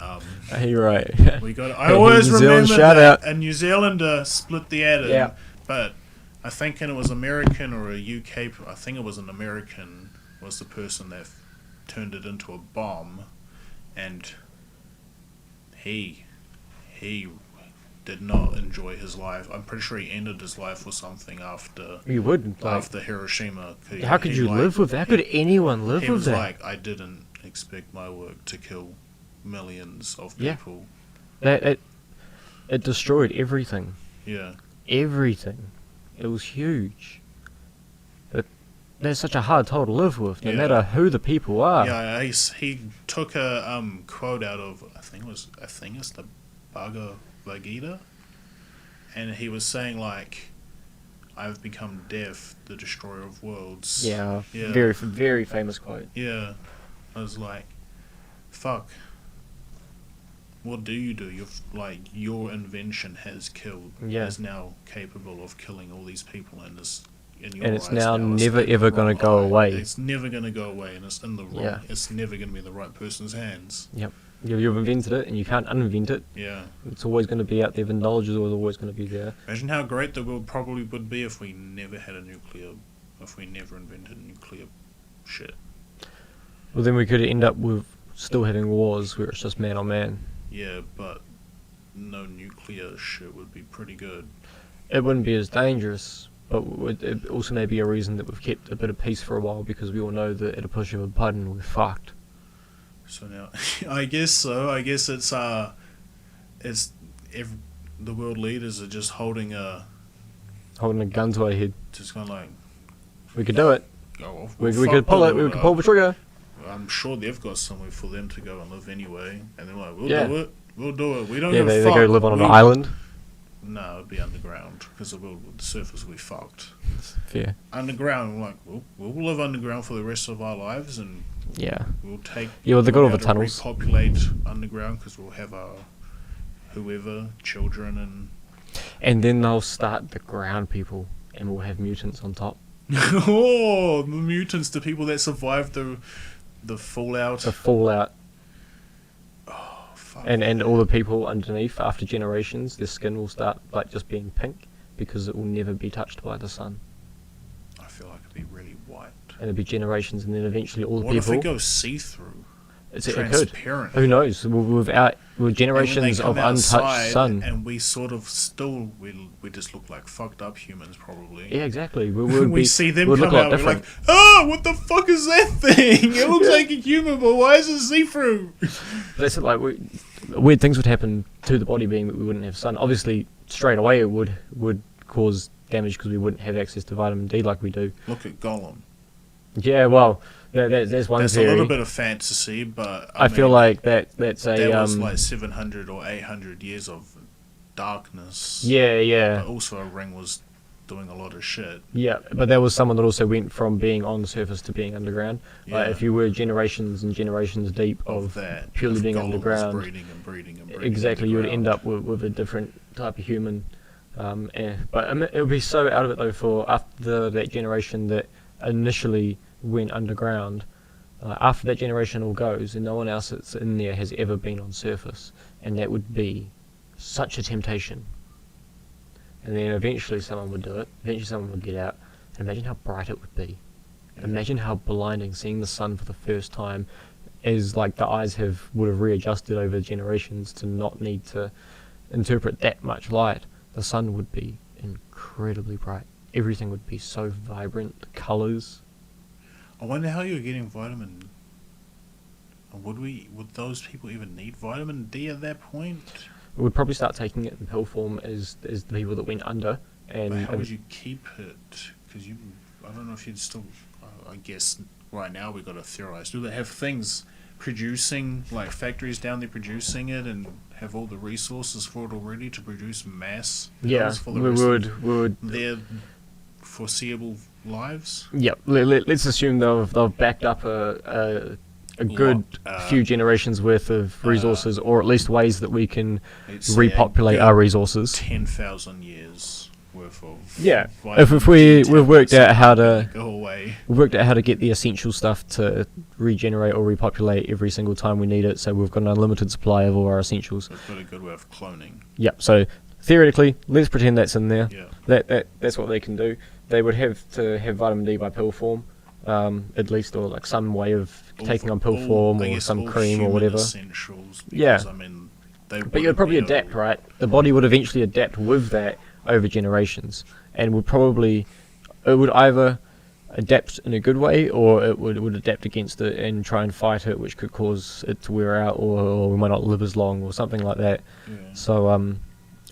you're right. we got. I always remember that a New Zealander split the atom. Yeah. But I think it was American or a UK. I think it was an American. Was the person that turned it into a bomb, and he did not enjoy his life. I'm pretty sure he ended his life or something after. You wouldn't after Hiroshima. How could you live with that? How could anyone live with that? He was like, I didn't expect my work to kill millions of people. It destroyed everything. Yeah. Everything. It was huge. That's such a hard toll to live with, no matter who the people are. Yeah, he took a quote out of I think it's the Bhagavad Gita, and he was saying like, "I've become death, the destroyer of worlds." Yeah. Very very famous quote. Yeah, I was like, "Fuck." What do? Your invention has killed. Is now capable of killing all these people in this. And it's now never ever going to go away. It's never going to go away, and it's in the wrong. Yeah. It's never going to be in the right person's hands. Yep. You've invented it, and you can't uninvent it. Yeah. It's always going to be out there. The knowledge is always going to be there. Imagine how great the world probably would be if we never had if we never invented nuclear shit. Well, then we could end up with still having wars where it's just man on man. Yeah, but no nuclear shit would be pretty good. It wouldn't be as dangerous. But it also may be a reason that we've kept a bit of peace for a while, because we all know that at a push of a button we're fucked. So now, I guess so. I guess the world leaders are just holding a gun to our head. Just kind of like, we could do it. We could pull it. We could pull the trigger. I'm sure they've got somewhere for them to go and live anyway, and they're like, "We'll do it. We'll do it. We don't give a fuck." They go live on an island. No, it'd be underground, because the surface will be fucked. Fair. Underground, like, we'll live underground for the rest of our lives, and we'll take... Yeah, well, they got all the tunnels. Repopulate underground, because we'll have our children, and then they'll start the ground people, and we'll have mutants on top. Oh, the mutants, the people that survived the fallout. The fallout. And all the people underneath, after generations, their skin will start like just being pink, because it will never be touched by the sun. I feel like it'd be really white. and it'd be generations, and then eventually all the What if people. it goes see-through? It could. Transparent. Who knows? With generations of untouched sun. and we sort of still we just look like fucked up humans probably. Yeah, exactly. We see them would come look a lot out, we're different. like, oh, what the fuck is that thing? It looks like a human, but why is it see-through? That's it, like weird things would happen to the body, being that we wouldn't have sun. Obviously, straight away it would cause damage because we wouldn't have access to vitamin D like we do. Look at Gollum. Yeah, well, there's one That's theory. a little bit of fantasy, but I feel like that's a that was like 700 or 800 years of darkness. yeah. But also a ring was doing a lot of shit. Yeah, but there was someone that also went from being on the surface to being underground. Yeah. Like if you were generations and generations deep of that purely if being Gollum was underground, breeding and breeding and breeding exactly, you would end underground. up with a different type of human. But it would be so out of it though for after that generation that initially went underground. After that generation all goes, and no one else that's in there has ever been on surface, and that would be such a temptation. And then eventually someone would do it. Eventually someone would get out, and imagine how bright it would be. Yeah. Imagine how blinding seeing the sun for the first time, as like the eyes would have readjusted over generations to not need to interpret that much light. The sun would be incredibly bright. Everything would be so vibrant, the colours. I wonder how you're getting vitamin. Would those people even need vitamin D at that point? We would probably start taking it in pill form as the people that went under. And But how would you keep it? Because I don't know if you'd still. I guess right now we got to theorize. Do they have things producing, like factories down there producing it, and have all the resources for it already to produce mass yeah, pills for the we rest would. of their foreseeable lives? Yep. Let's assume they've backed up a good few generations worth of resources, or at least ways that we can Let's say repopulate our resources. 10,000 years worth of Yeah. vitamin If D we've worked out how to go away. we've worked out how to get the essential stuff to regenerate or repopulate every single time we need it, so we've got an unlimited supply of all our essentials. We've got a good way of cloning. Yep. So theoretically, let's pretend that's in there. Yeah. That's what they can do. They would have to have vitamin D by pill form, at least, or like some way of taking on pill form, I or guess some all cream or human whatever. essentials, Yeah. because, I mean, they But you'd probably wouldn't be adapt, able- right? The body would eventually adapt with that over generations, and it would either adapt in a good way, or it would adapt against it and try and fight it, which could cause it to wear out, or we might not live as long, or something like that. Yeah. So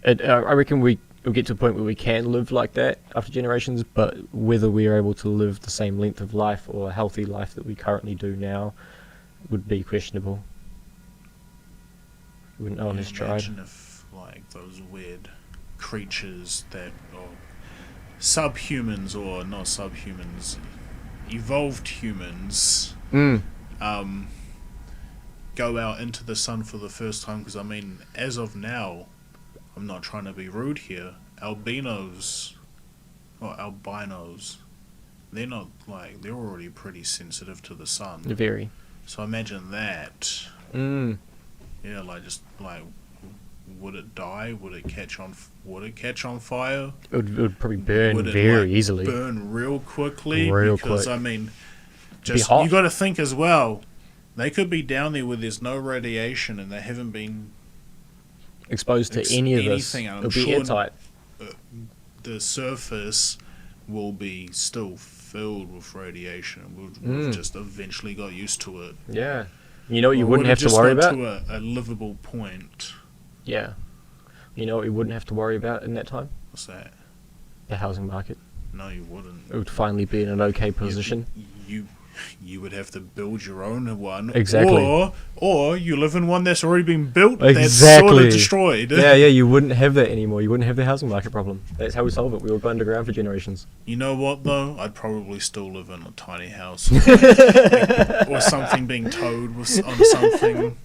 I reckon we'll get to a point where we can live like that after generations, but whether we are able to live the same length of life or a healthy life that we currently do now would be questionable. Wouldn't know unless tried. Imagine if, like, those weird creatures that are subhumans, or not subhumans, evolved humans, go out into the sun for the first time, because, I mean, as of now, I'm not trying to be rude here, albinos, they're not, like, they're already pretty sensitive to the sun. Very. So imagine that. Mm. Yeah, would it die? Would it catch on? Would it catch on fire? It would probably burn Would it, very like, easily. Burn real quickly. Real because, quick. I mean, Be hot. you got to think as well. They could be down there where there's no radiation, and they haven't been Exposed to any of this. anything. And I'm It'll be sure airtight. the surface will be still filled with radiation. We've just eventually got used to it. Yeah. You know what you Or wouldn't would it have to just worry got about? to a livable point. Yeah. You know what you wouldn't have to worry about in that time? What's that? The housing market. No, you wouldn't. It would finally be in an okay position. You would have to build your own one. Exactly. Or you live in one that's already been built Exactly. that's sort of destroyed. Yeah, you wouldn't have that anymore. You wouldn't have the housing market problem. That's how we solve it. We would go underground for generations. You know what, though? I'd probably still live in a tiny house. Or something being towed on something.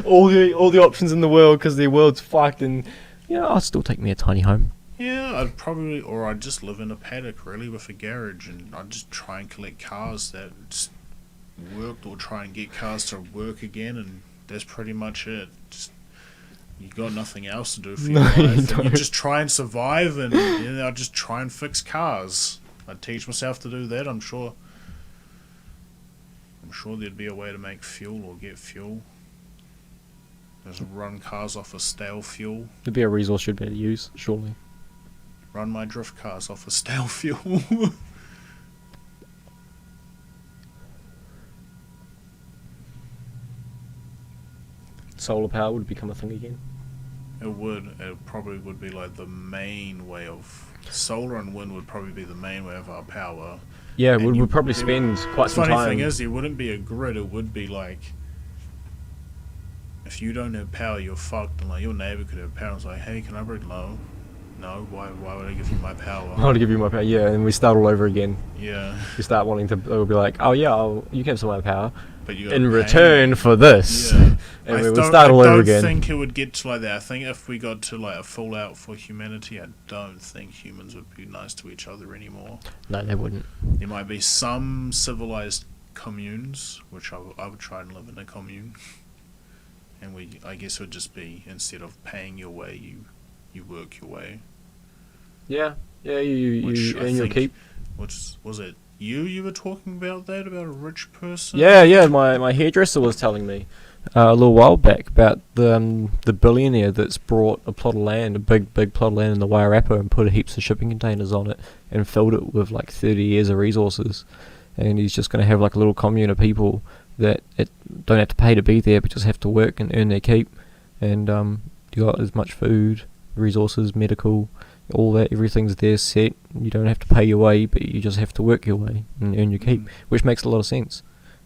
All the options in the world, because the world's fucked, and I'll still take me a tiny home. Yeah, I'd just live in a paddock, really, with a garage, and I'd just try and collect cars that just worked, or try and get cars to work again, and that's pretty much it. Just, you got nothing else to do for your No, you life. And you don't. just try and survive, and I'd just try and fix cars. I'd teach myself to do that. I'm sure there'd be a way to make fuel or get fuel. Just run cars off of stale fuel. There'd be a resource you'd be able to use, surely. Run my drift cars off of stale fuel. Solar power would become a thing again. It would. It probably would be like the main way of... Solar and wind would probably be the main way of our power. Yeah, And we'd probably spend quite some Funny time. thing is, there wouldn't be a grid. It would be like... If you don't have power, you're fucked. And like your neighbor could have power. It's like, hey, can I break low? No, why would I give you my power? I want to give you my power, yeah, and we start all over again. Yeah. You start wanting to, they'll be like, oh yeah, you can have some of my power, But you in return for this. Yeah. And we would start all over again. I don't think it would get to like that. I think if we got to like a fallout for humanity, I don't think humans would be nice to each other anymore. No, they wouldn't. There might be some civilized communes, which I would try and live in a commune. And I guess it would just be, instead of paying your way, you work your way. Yeah, you earn your keep. Which was it? You were talking about that, about a rich person? Yeah, my hairdresser was telling me a little while back about the billionaire that's brought a plot of land, a big plot of land in the Wairarapa, and put heaps of shipping containers on it and filled it with like 30 years of resources. And he's just going to have like a little commune of people that don't have to pay to be there, but just have to work and earn their keep. And you got as much food, resources, medical, all that, everything's there set. You don't have to pay your way, but you just have to work your way and earn your keep, which makes a lot of sense.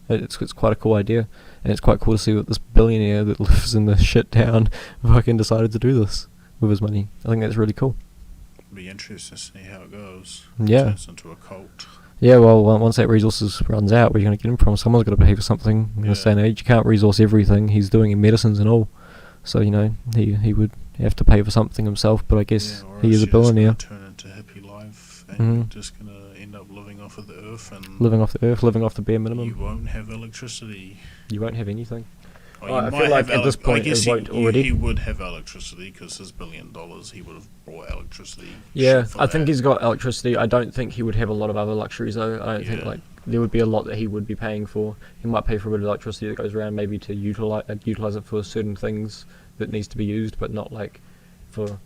It's quite a cool idea, and it's quite cool to see that this billionaire that lives in this shit town fucking decided to do this with his money. I think that's really cool. It'll be interesting to see how it goes. Yeah. It turns into a cult. Yeah, well, once that resources runs out, where are you going to get him from? Someone's got to pay for something in this day and age. You can't resource everything. He's doing in medicines and all. So, he would have to pay for something himself, but I guess he is a billionaire. Turn into hippie life, and you're just going to end up living off of the earth. And living off the earth, living off the bare minimum. You won't have electricity. You won't have anything. I feel like at this point it won't already. He would have electricity because his $1 billion, he would have brought electricity. Yeah, I think he's got electricity. I don't think he would have a lot of other luxuries though. I don't think there would be a lot that he would be paying for. He might pay for a bit of electricity that goes around, maybe to utilize it for certain things that needs to be used, but not like for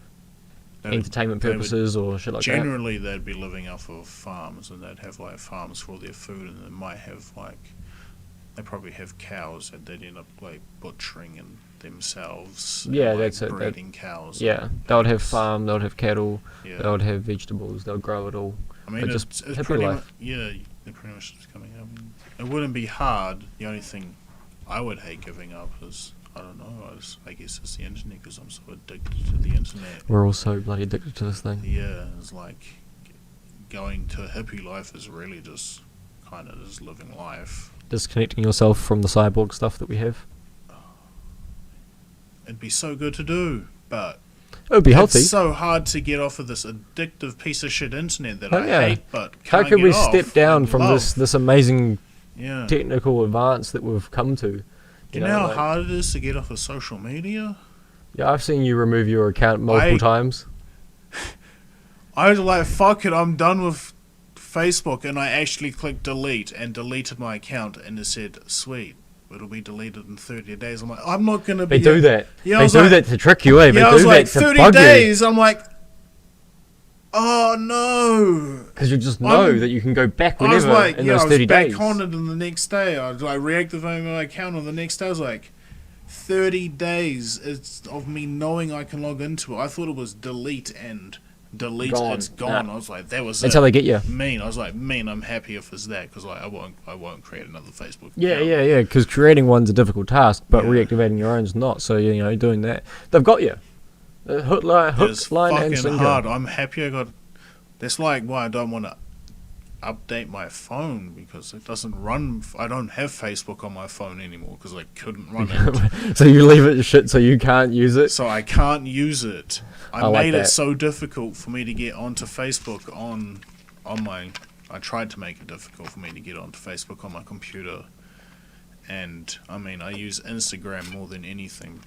entertainment purposes or shit like that. Generally, they'd be living off of farms, and they'd have like farms for their food, and they might have like. They probably have cows that they'd end up like butchering and themselves. Yeah, and, like, that's it. Breeding cows. Yeah, they would have farm, they would have cattle, Yeah. they would have vegetables, they'll grow it all. I mean, it's happy pretty life. much, yeah, they're pretty much just coming up. It wouldn't be hard. The only thing I would hate giving up is, I don't know, I guess it's the internet, because I'm so addicted to the internet. We're all so bloody addicted to this thing. Yeah, it's like going to a hippie life is really just kind of just living life. Disconnecting yourself from the cyborg stuff that we have. It'd be so good to do, but it would be healthy. It's so hard to get off of this addictive piece of shit internet that I hate, but how can't could we get off. step down from love. this amazing Yeah. technical advance that we've come to? You know how hard it is to get off of social media? Yeah, I've seen you remove your account multiple times. I was like, fuck it, I'm done with Facebook, and I actually clicked delete and deleted my account, and it said, sweet, it'll be deleted in 30 days. I'm like, I'm not going to be... They do that. Yeah, they do that to trick you, eh? Yeah, They I was do like, that to 30 bug days, I'm like, oh no. Because you just know that you can go back whenever I was like, in those 30 I was days. back on it in the next day. I was like, reactivating my account on the next day. I was like, 30 days of me knowing I can log into it. I thought it was delete and... Gone. It's gone. Nah. I was like, that was That's how they get you. Mean. I was like, I'm happy if it's that, because like, I won't create another Facebook. Yeah, account. because creating one's a difficult task, but Yeah. reactivating your own's not. So doing that, they've got you. Hook, line, It's and fucking sinker. hard. I'm happy I got. That's like why I don't want to update my phone, because it doesn't run. I don't have Facebook on my phone anymore because I couldn't run it. So you leave it shit so you can't use it. So I can't use it. I like made that. it so difficult for me to get onto Facebook on my. I tried to make it difficult for me to get onto Facebook on my computer, and I mean I use Instagram more than anything,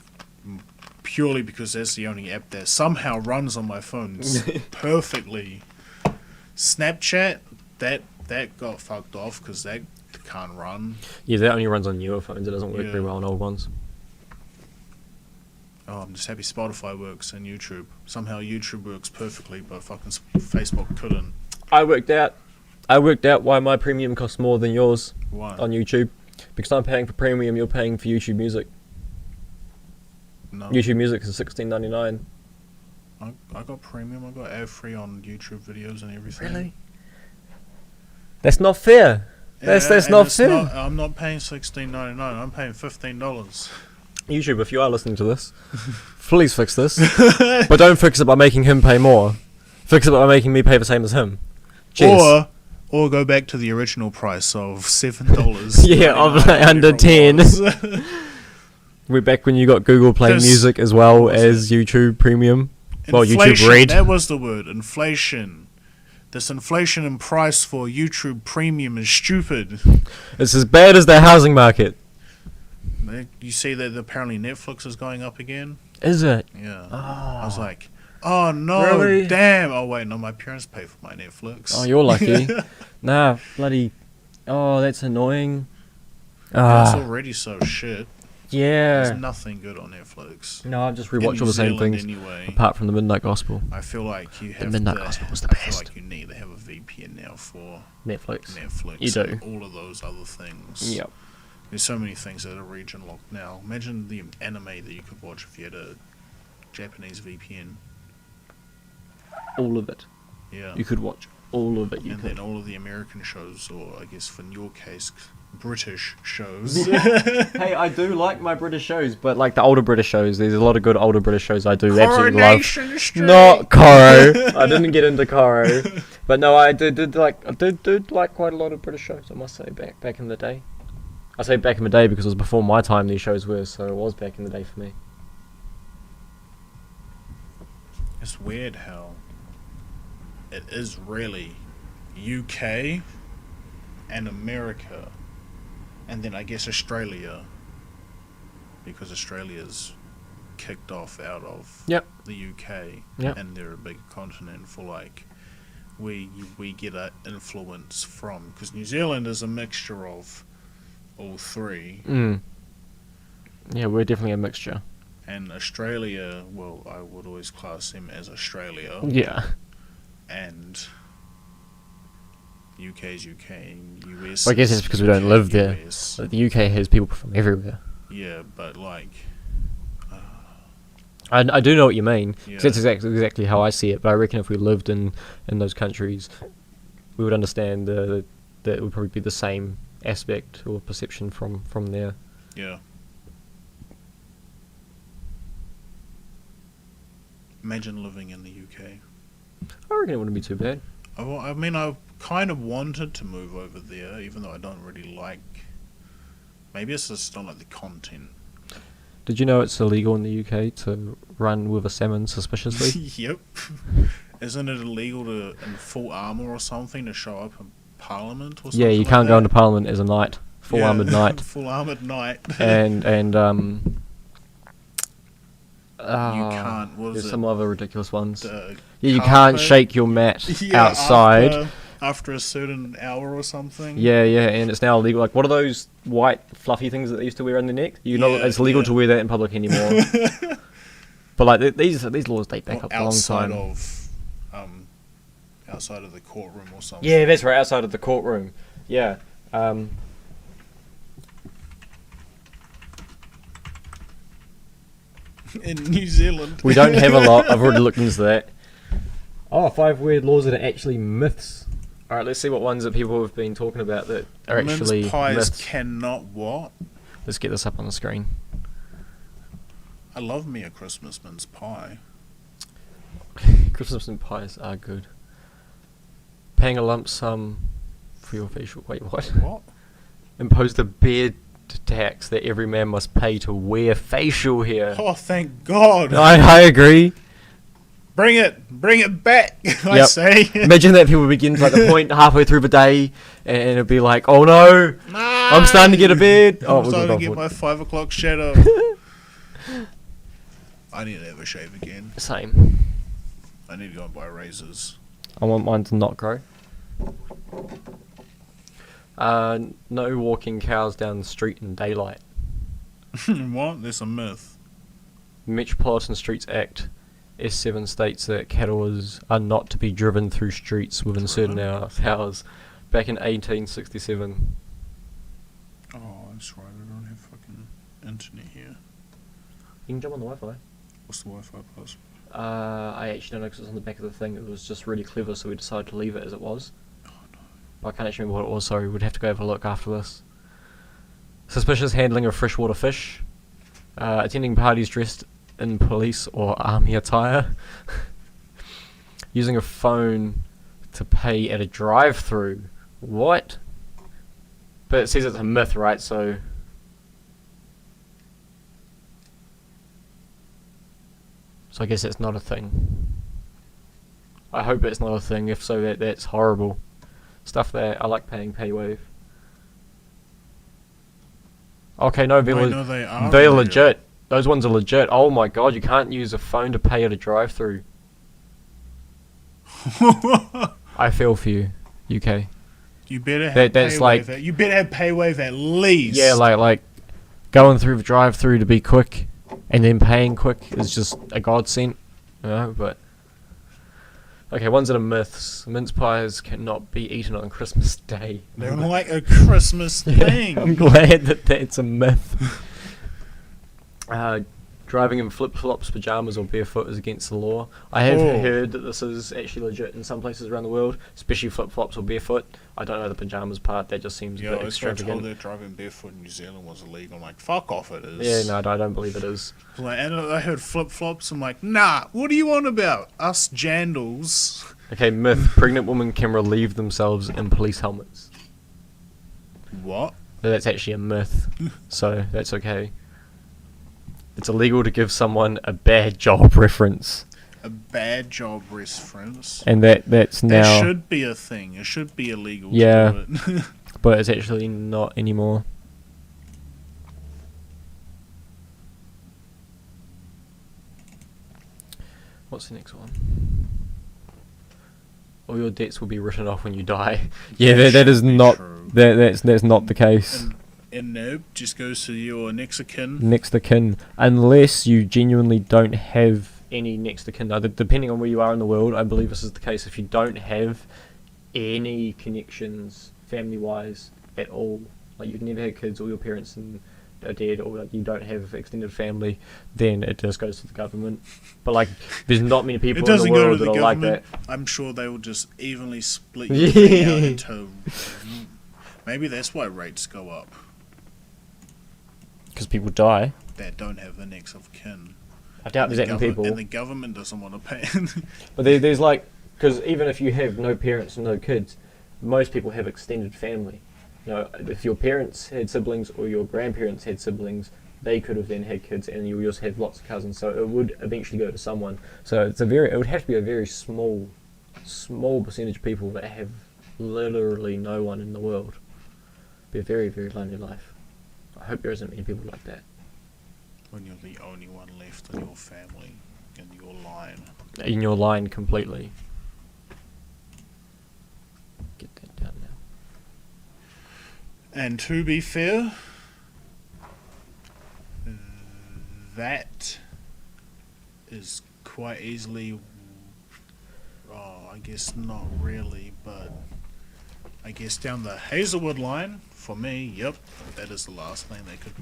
purely because that's the only app that somehow runs on my phone perfectly. Snapchat, that got fucked off because that can't run. Yeah, that only runs on newer phones. It doesn't work very well on old ones. Oh, I'm just happy Spotify works and YouTube. Somehow YouTube works perfectly, but fucking Facebook couldn't. I worked out why my premium costs more than yours Why? on YouTube. Because I'm paying for premium, you're paying for YouTube Music. No. YouTube Music is $16.99. I got premium. I got ad free on YouTube videos and everything. Really? That's not fair. That's not fair. I'm not paying $16.99. I'm paying $15. YouTube, if you are listening to this, please fix this. But don't fix it by making him pay more. Fix it by making me pay the same as him. Cheers. Or go back to the original price of $7. Yeah, of like under 10. We're back when you got Google Play Music as well as YouTube Premium. Well, YouTube Red. That was the word. Inflation. This inflation in price for YouTube Premium is stupid. It's as bad as the housing market. You see that apparently Netflix is going up again? Is it? Yeah. Oh. I was like, oh no, Really? damn. Oh wait, no, my parents pay for my Netflix. Oh, you're lucky. Nah, bloody... Oh, that's annoying. It's already so shit. Yeah. There's nothing good on Netflix. No, I've just rewatched In all the same New Zealand things, Anyway, apart from the Midnight Gospel. I feel like you have Midnight to, Gospel was the I feel best. like you need to have a VPN now for Netflix. Netflix. You do. And all of those other things. Yep. There's so many things that are region locked now. Imagine the anime that you could watch if you had a Japanese VPN. All of it. Yeah. You could watch all of it. You And could. then all of the American shows, or I guess for your case, British shows. Hey, I do like my British shows, but like the older British shows, there's a lot of good older British shows I do absolutely love. Street. Not Coro. I didn't get into Coro, but no, I did like quite a lot of British shows. I must say back in the day. I say back in the day because it was before my time these shows were, so it was back in the day for me. It's weird how it is really UK and America, and then I guess Australia, because Australia's kicked off out of Yep. the UK, Yep. and they're a big continent for like we get our influence from, because New Zealand is a mixture of all three, Yeah, we're definitely a mixture. and Australia, well, I would always class them as Australia, Yeah. and UK's UK, and US. Well, I guess it's because we don't live there. US. Like, the UK has people from everywhere. Yeah, but like, I do know what you mean. 'Cause Yeah. that's exactly how I see it. But I reckon if we lived in those countries, we would understand that it would probably be the same aspect or perception from there. yeah. Imagine living in the UK. I reckon it wouldn't be too bad. I mean, I kind of wanted to move over there, even though I don't really like. Maybe it's just don't like the content. Did you know it's illegal in the UK to run with a salmon suspiciously? Yep. Isn't it illegal to in full armor or something to show up in Parliament or something? Yeah, you like can't go that? into Parliament as a knight, full armoured knight, Full armored knight. and you can't. What is there's it? some other ridiculous ones. The Yeah, you can't carpet? shake your mat Yeah, outside. after a certain hour or something. Yeah, and it's now illegal. Like, what are those white fluffy things that they used to wear on their neck? It's illegal yeah. to wear that in public anymore. But like these laws date back Or up a long time. Outside of the courtroom or something. Yeah, that's right, outside of the courtroom. Yeah. In New Zealand. We don't have a lot. I've already looked into that. Oh, 5 weird laws that are actually myths. All right, let's see what ones that people have been talking about that are actually Mince pies myths. cannot what? Let's get this up on the screen. I love me a Christmas mince pie. Christmas and pies are good. Paying a lump sum for your facial... Wait, what? What? Imposed a beard tax that every man must pay to wear facial hair. Oh, thank God. I agree. Bring it back, I Yep. say. Imagine that people begin to like the point halfway through the day and it'll be like, oh no, I'm starting to get a beard. I'm we'll starting go to get for my it. 5 o'clock shadow. I need to have a shave again. Same. I need to go and buy razors. I want mine to not grow. No walking cows down the street in daylight. What? That's a myth. Metropolitan Streets Act S7 states that cattle are not to be driven through streets within certain hours. Back in 1867. Oh, that's right. I don't have fucking internet here. You can jump on the Wi-Fi. What's the Wi-Fi password? I actually don't know because it was on the back of the thing. It was just really clever, so we decided to leave it as it was. Oh no. But I can't actually remember what it was, sorry. We'd have to go have a look after this. Suspicious handling of freshwater fish. Attending parties dressed in police or army attire. Using a phone to pay at a drive-through. What? But it says it's a myth, right? So I guess it's not a thing. I hope it's not a thing. If so, that's horrible. Stuff that I like paying paywave. Okay, no, Wait, no, they are. they're legit. Those ones are legit. Oh my god, you can't use a phone to pay at a drive-through. I feel for you, UK. You better have paywave. You better have paywave at least. Yeah, like going through the drive-through to be quick, and then paying quick is just a godsend. You know, but okay, ones that are myths. Mince pies cannot be eaten on Christmas Day. They're like a Christmas thing. I'm glad that that's a myth. Driving in flip-flops, pajamas, or barefoot is against the law. I have heard that this is actually legit in some places around the world, especially flip-flops or barefoot. I don't know the pajamas part. That just seems a bit I was told extravagant. that driving barefoot in New Zealand was illegal. I'm like, fuck off, it is. Yeah, no, I don't believe it is. Like, and I heard flip-flops. I'm like, nah, what are you on about? Us jandals. Okay, myth. Pregnant women can relieve themselves in police helmets. What? That's actually a myth, so that's okay. It's illegal to give someone a bad job reference. A bad job reference. And that's now... That should be a thing. It should be illegal Yeah, to do it. but it's actually not anymore. What's the next one? All your debts will be written off when you die. Yeah, that is not... That's not the case. And nope, just goes to your next of kin. Next of kin. Unless you genuinely don't have any next of kin. Now, depending on where you are in the world, I believe this is the case. If you don't have any connections family-wise at all, like you've never had kids, all your parents are dead, or like you don't have extended family, then it just goes to the government. But like, there's not many people in the world that are like that. I'm sure they will just evenly split your thing out into... Maybe that's why rates go up. Because people die. That don't have the next of kin. I doubt there's that many people. And the government doesn't want to pay. But there's like, because even if you have no parents and no kids, most people have extended family. You know, if your parents had siblings or your grandparents had siblings, they could have then had kids, and you just have lots of cousins. So it would eventually go to someone. So it would have to be a very small percentage of people that have literally no one in the world. Be a very, very lonely life. I hope there isn't many people like that. When you're the only one left in your family, in your line. In your line completely. Get that down now. And to be fair, that is quite easily... Oh, I guess not really, but... I guess down the Hazelwood line, for me, yep, that is the last thing.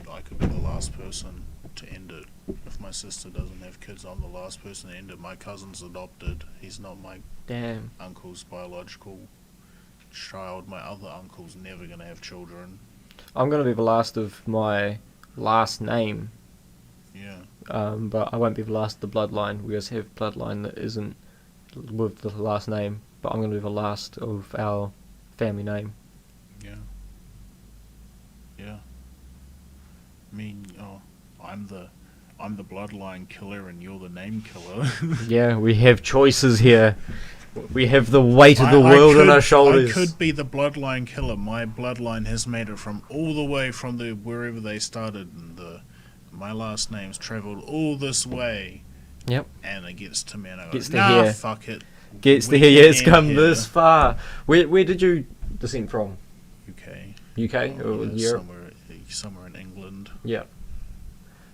I could be the last person to end it. If my sister doesn't have kids, I'm the last person to end it. My cousin's adopted. He's not my uncle's biological child. My other uncle's never going to have children. I'm going to be the last of my last name. Yeah. But I won't be the last of the bloodline. We just have bloodline that isn't with the last name. But I'm going to be the last of our family name. Yeah. I mean, I'm the bloodline killer and you're the name killer. Yeah, we have choices here. We have the weight of the world on our shoulders. I could be the bloodline killer. My bloodline has made it from all the way from wherever they started, and my last name's travelled all this way. Yep. And it gets to me, and I go, nah, here. Fuck it. Gets to here, yeah, it's come this far. Where did you descend from? UK. UK or Yeah, Europe? somewhere in England. Yeah.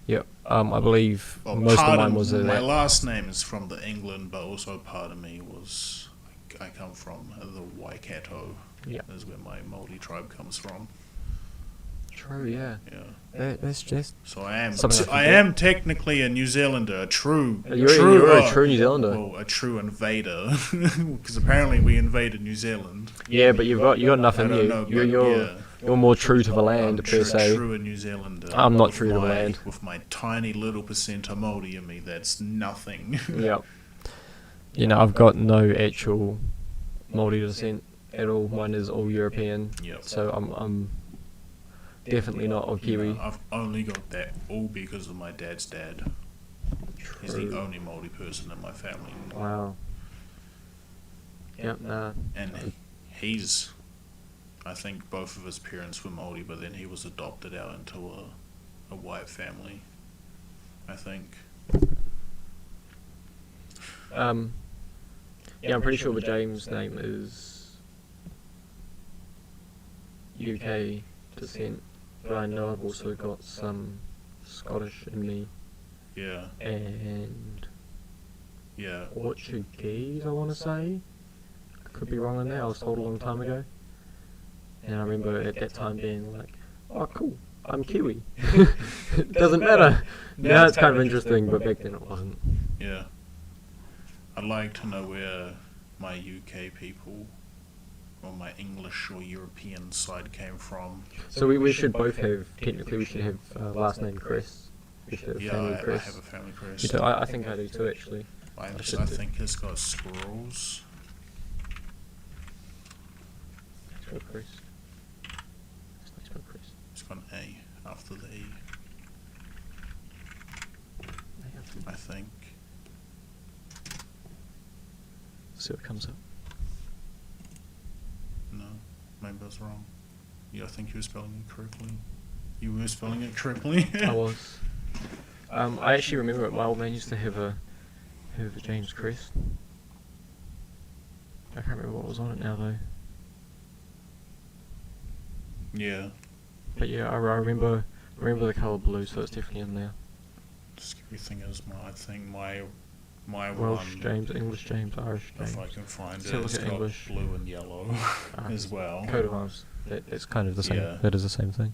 Yep. I believe Well, most of part mine was my that. last name is from the England, but also part of me was I come from the Waikato. Yeah. Is where my Māori tribe comes from. True. Yeah. Yeah. That's just. So I am Something I I forget. am technically a New Zealander, a true You're a true New Zealander. well, a true invader, because apparently we invaded New Zealand. Yeah, but you got enough I in don't you. know, You're more true to the I'm land per true, se. true a New Zealander. I'm not with true to the my- land. With my tiny little percent of Māori in me, that's nothing. Yep. I've got no actual Māori descent at all. Mine is all European. Yep. So I'm definitely not of Kiwi. No, I've only got that all because of my dad's dad. He's the True. only Māori person in my family. Wow. Yep. Nah. And he's, I think both of his parents were Māori, but then he was adopted out into a white family, I think. Yeah, I'm pretty sure the James name is UK descent, but I know I've also got some Scottish in me Yeah, and yeah. Portuguese, I want to say. I could be wrong on that. I was told a long time ago, and I remember at that time being like, "Oh, cool, I'm Kiwi." It doesn't matter. Now it's kind of interesting, but back then it wasn't. Yeah. I'd like to know where my UK people or my English or European side came from. So we should both have, technically we should have last name Chris. We should have Yeah, family I Chris. have a family You crest. do? I think I do too, actually. I should do. think it's got squirrels. Let's go Chris. Let's go Chris. It's got an A after the E, I think. See what comes up. No, maybe I was wrong. Yeah, I think you were spelling it correctly. You were spelling it correctly. I was. I actually remember my old man used to have a James crest. I can't remember what was on it now though. Yeah. But yeah, I remember the colour blue, so it's definitely in there. Scary thing is, I think my Welsh one, James, English James, Irish James. if I can find So it, look it's at got English. blue and yellow as well. Coat of arms. It's kind of the same. Yeah. That is the same thing.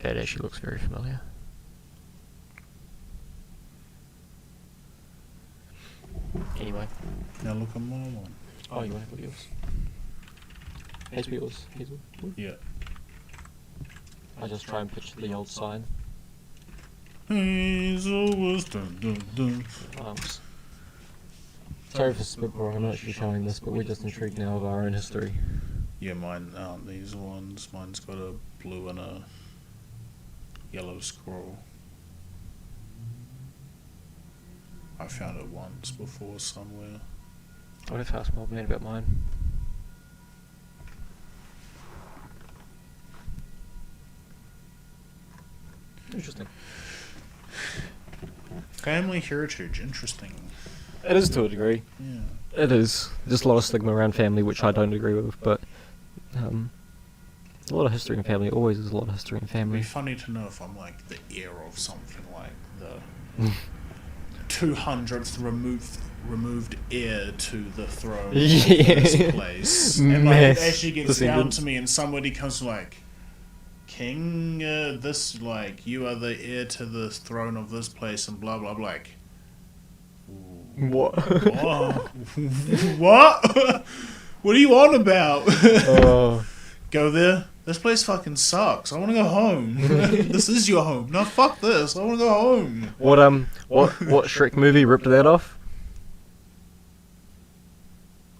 That actually looks very familiar. Anyway. Now look at my one. Oh, you want to put yours? Here's yours. Hazel. Yeah. I just try and picture the old sign. Hazel was dun dun dun. Sorry for spitballing, I'm not actually showing this, but we're just intrigued now of our own history. Yeah, mine aren't these ones. Mine's got a blue and a yellow squirrel. I found it once before somewhere. I would have asked my old man about mine. Interesting. Family heritage, interesting. It is to a degree. Yeah. It is. There's a lot of stigma around family, which I don't agree with, but a lot of history in family. Always is a lot of history in It'd family. be funny to know if I'm like the heir of something like the 200th removed heir to the throne of this place. And like it Mass actually gets down descendants. to me and somebody comes like, King, this, like, you are the heir to the throne of this place and blah blah blah. Like, What? what? What? What are you on about? Oh. Go there. This place fucking sucks. I want to go home. This is your home. No, fuck this. I want to go home. What Shrek movie ripped that off?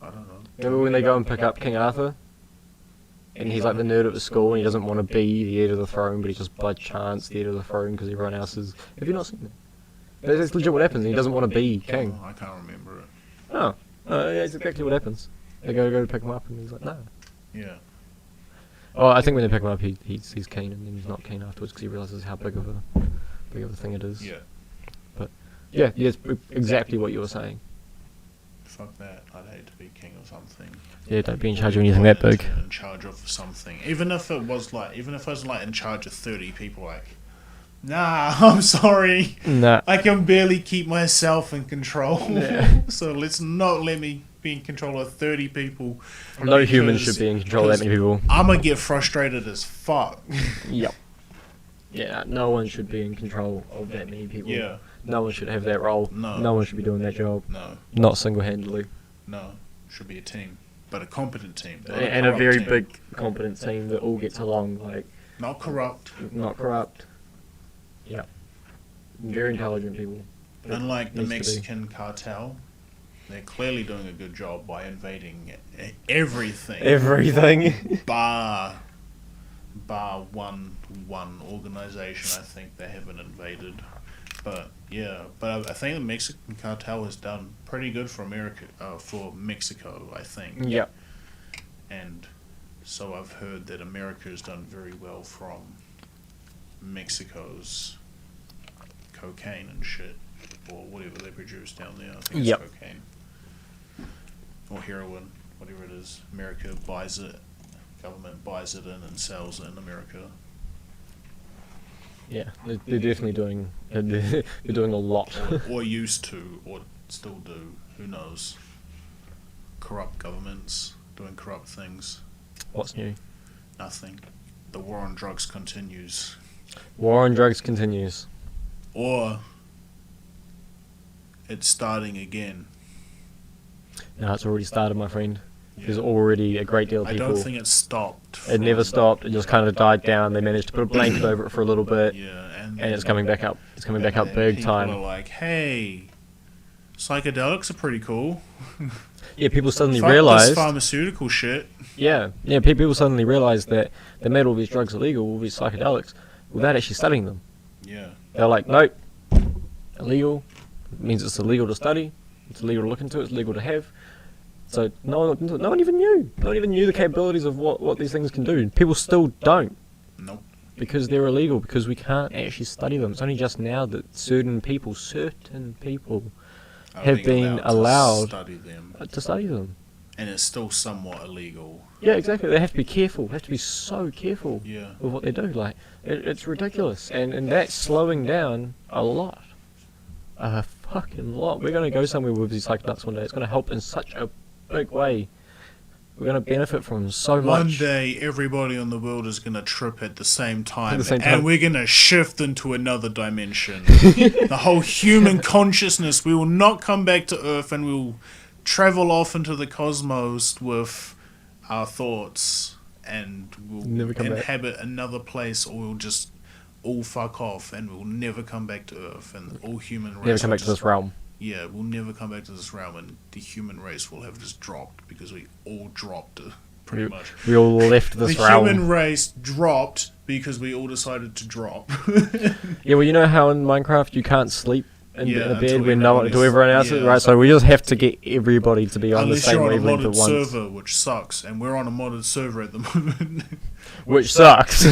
I don't know. Remember when they go and pick up King Arthur? And he's like the nerd at the school and he doesn't want to be the heir to the throne, but he's just by chance the heir to the throne because everyone else is... Have you not seen that? That's legit what happens, and he doesn't want to be king. Oh, I can't remember it. Oh, yeah, that's exactly what happens. They go to pick him up and he's like, no. Yeah. Oh, I think when they pick him up, he's keen, and then he's not keen afterwards because he realizes how big of a thing it is. Yeah. Yeah, it's exactly what you were saying. fuck that. I'd hate to be king of something. Yeah, don't be in charge of anything that big. In charge of something. Even if I was like in charge of 30 people, like, nah, I'm sorry. Nah. I can barely keep myself in control. Yeah. So let's not let me be in control of 30 people. No human should be in control of that many people. I'm gonna get frustrated as fuck. Yep. Yeah, no one should be in control of that many people. Yeah. No one should have that role. No. No one should be doing that job. No. Not single-handedly. No. Should be a team. But a competent team. And a corrupt very team. big, competent team that all gets along, like, Not corrupt. not corrupt. Yeah. Very intelligent people. It Unlike the needs to be. Mexican cartel, they're clearly doing a good job by invading everything. Everything. bar one organization. I think they haven't invaded, but yeah. But I think the Mexican cartel has done pretty good for America, for Mexico. I think. Yep. And so I've heard that America has done very well from Mexico's cocaine and shit, or whatever they produce down there. I think Yep. it's cocaine or heroin, whatever it is. America buys it. Government buys it in and sells it in America. Yeah, they're definitely doing. They're doing a lot. Or used to, or still do. Who knows? Corrupt governments doing corrupt things. What's new? Nothing. The war on drugs continues. War on drugs continues. Or it's starting again. No, it's already started, my friend. There's already a great deal of I people. don't think it stopped. It never stopped. It just kind of died down. They managed to put a blanket over it for a little bit, Yeah, and it's coming back up. It's coming back up and big people time. are like, hey, psychedelics are pretty cool. Yeah, people suddenly Fuck this realized. pharmaceutical shit. Yeah, people suddenly realized that they made all these drugs illegal, all these psychedelics, without actually studying them. Yeah. They're like, nope, illegal. It means it's illegal to study. It's illegal to look into. It's illegal to have. So no one even knew. No one even knew the capabilities of what these things can do. People still don't. Nope. Because they're illegal, because we can't actually study them. It's only just now that certain people have been allowed to study them. to study them. And it's still somewhat illegal. Yeah, exactly. They have to be careful. They have to be so careful Yeah. with what they do. Like, it's ridiculous. And that's slowing down a lot. A fucking lot. We're going to go somewhere with these psychedelics one day. It's going to help in such a big way. We're going to benefit from so much. One day, everybody in the world is going to trip at the same time. At the same time. And we're going to shift into another dimension. The whole human consciousness, we will not come back to Earth, and we will travel off into the cosmos with our thoughts, and we'll Never come back. inhabit another place, or we'll just all fuck off, and we'll never come back to Earth, and all human race Never come will back to this realm. Yeah, we'll never come back to this realm, and the human race will have just dropped, because we all dropped it, pretty much. We all left this The realm. human race dropped because we all decided to drop. Yeah, well, you know how in Minecraft you can't sleep in Yeah, the bed until when everyone until is- everyone else is, yeah. right? So we just have to get everybody to be on Unless the same you're on a wavelength modded at once. server, which sucks, and we're on a modded server at the moment. Which sucks.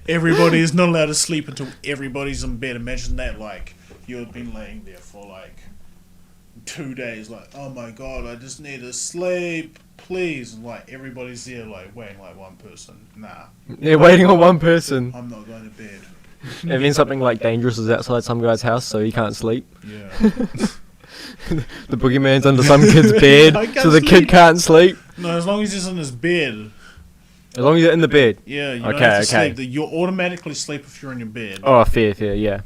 Everybody is not allowed to sleep until everybody's in bed. Imagine that, like, you've been laying there for, like, 2 days, like, oh my god, I just need to sleep, please. And, like, everybody's there, like, waiting like one person. Nah, Yeah, waiting on one person. I'm not going to bed. And then something like dangerous is outside some guy's house, so he can't sleep. Yeah. The boogeyman's under some kid's bed, I can't so the kid sleep. can't sleep. No, as long as he's in his bed. As long as you're in the bed. Yeah, you Okay, don't have to okay. sleep. You'll automatically sleep if you're in your bed. Oh, fair, yeah.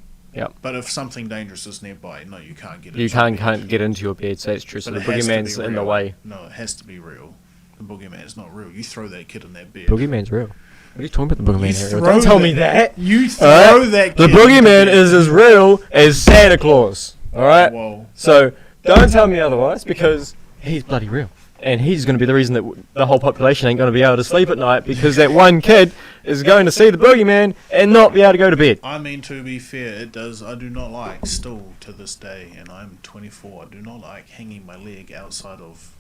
But if something dangerous is nearby, no, you can't get. You into your bed. can't get into your bed, so it's true. So But the it has to boogeyman's be in the real. way. No, it has to be real. The boogeyman's not real. You throw that kid in that bed. Boogeyman's real. What are you talking about the boogeyman You here? throw Don't tell me that. You Alright? throw that The kid. into boogeyman bed. is as real as Santa Claus. Alright? Whoa. So, don't tell me otherwise, because he's bloody real. And he's going to be the reason that the whole population ain't going to be able to sleep at night, because that one kid is going to see the boogeyman and not be able to go to bed. I mean, to be fair, it does. I do not like, still to this day, and I'm 24, I do not like hanging my leg outside of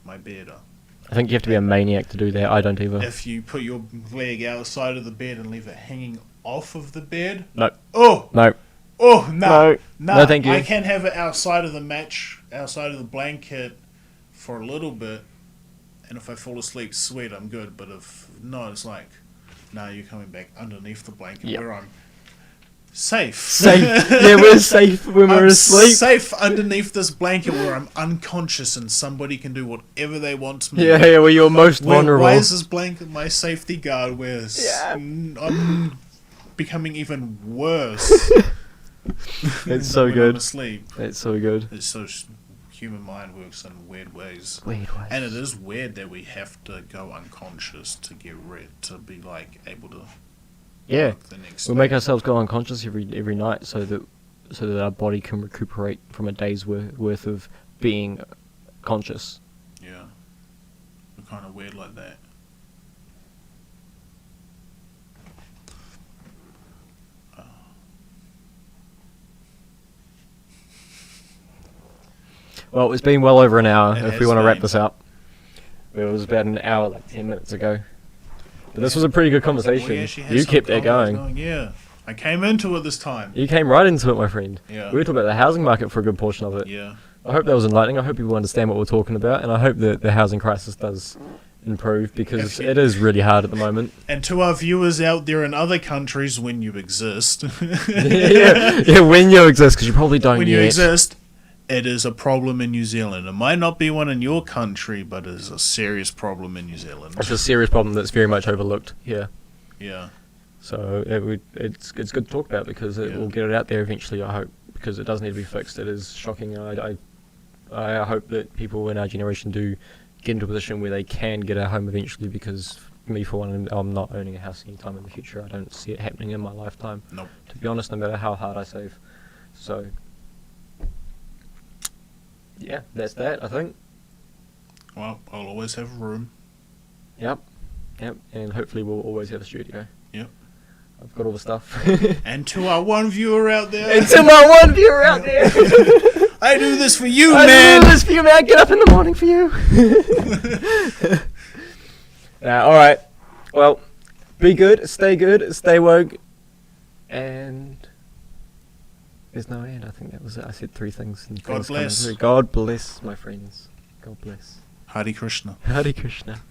my bed. I think you have to be a maniac to do that. I don't either. If you put your leg outside of the bed and leave it hanging off of the bed, No. oh, No. Oh no, No, thank you. I can have it outside of the match, outside of the blanket, for a little bit, and if I fall asleep, sweet, I'm good. But if not, it's like, no, you're coming back underneath the blanket Yep. where I'm safe. Safe. Yeah, we're safe when we're I'm asleep. safe underneath this blanket where I'm unconscious and somebody can do whatever they want to me. Yeah, where you're most vulnerable. Why is this blanket my safety guard? Yeah. I'm becoming even worse. It's so when good. I'm asleep. It's so good. It's so human mind works in weird ways. Weird ways. And it is weird that we have to go unconscious to get rid, to be like able to Yeah. work the next We'll day. make ourselves go unconscious every night so that our body can recuperate from a day's worth of being conscious. Yeah. We're kind of weird like that. Well, it's been well over an hour It if we has want to wrap been. this up. It was about an hour, like 10 minutes ago. But this was a pretty good conversation. We actually had You some kept that convos going. Yeah. I came into it this time. You came right into it, my friend. Yeah. We were talking about the housing market for a good portion of it. Yeah. I hope that was enlightening. I hope people understand what we're talking about, and I hope that the housing crisis does improve because it is really hard at the moment. And to our viewers out there in other countries, when you exist, yeah, when you exist, because you probably don't when yet. you exist, it is a problem in New Zealand. It might not be one in your country, but it is a serious problem in New Zealand. It's a serious problem that's very much overlooked here. Yeah. So it's good to talk about because it Yeah. will get it out there eventually, I hope, because it does need to be fixed. It is shocking, and I hope that people in our generation do get into a position where they can get a home eventually, because me, for one, I'm not owning a house anytime in the future. I don't see it happening in my lifetime, Nope. to be honest, no matter how hard I save. So, yeah, that's that, I think. Well, I'll always have room. Yep, and hopefully we'll always have a studio. Yep. I've got all the stuff. And to our one viewer out there, And to my one viewer out there, I do this for you, I man. do this for you, man. I get up in the morning for you. All right. Well, be good, stay woke, and there's no end. I think that was it. I said 3 things. And God things coming bless. through. God bless, my friends. God bless. Hare Krishna. Hare Krishna.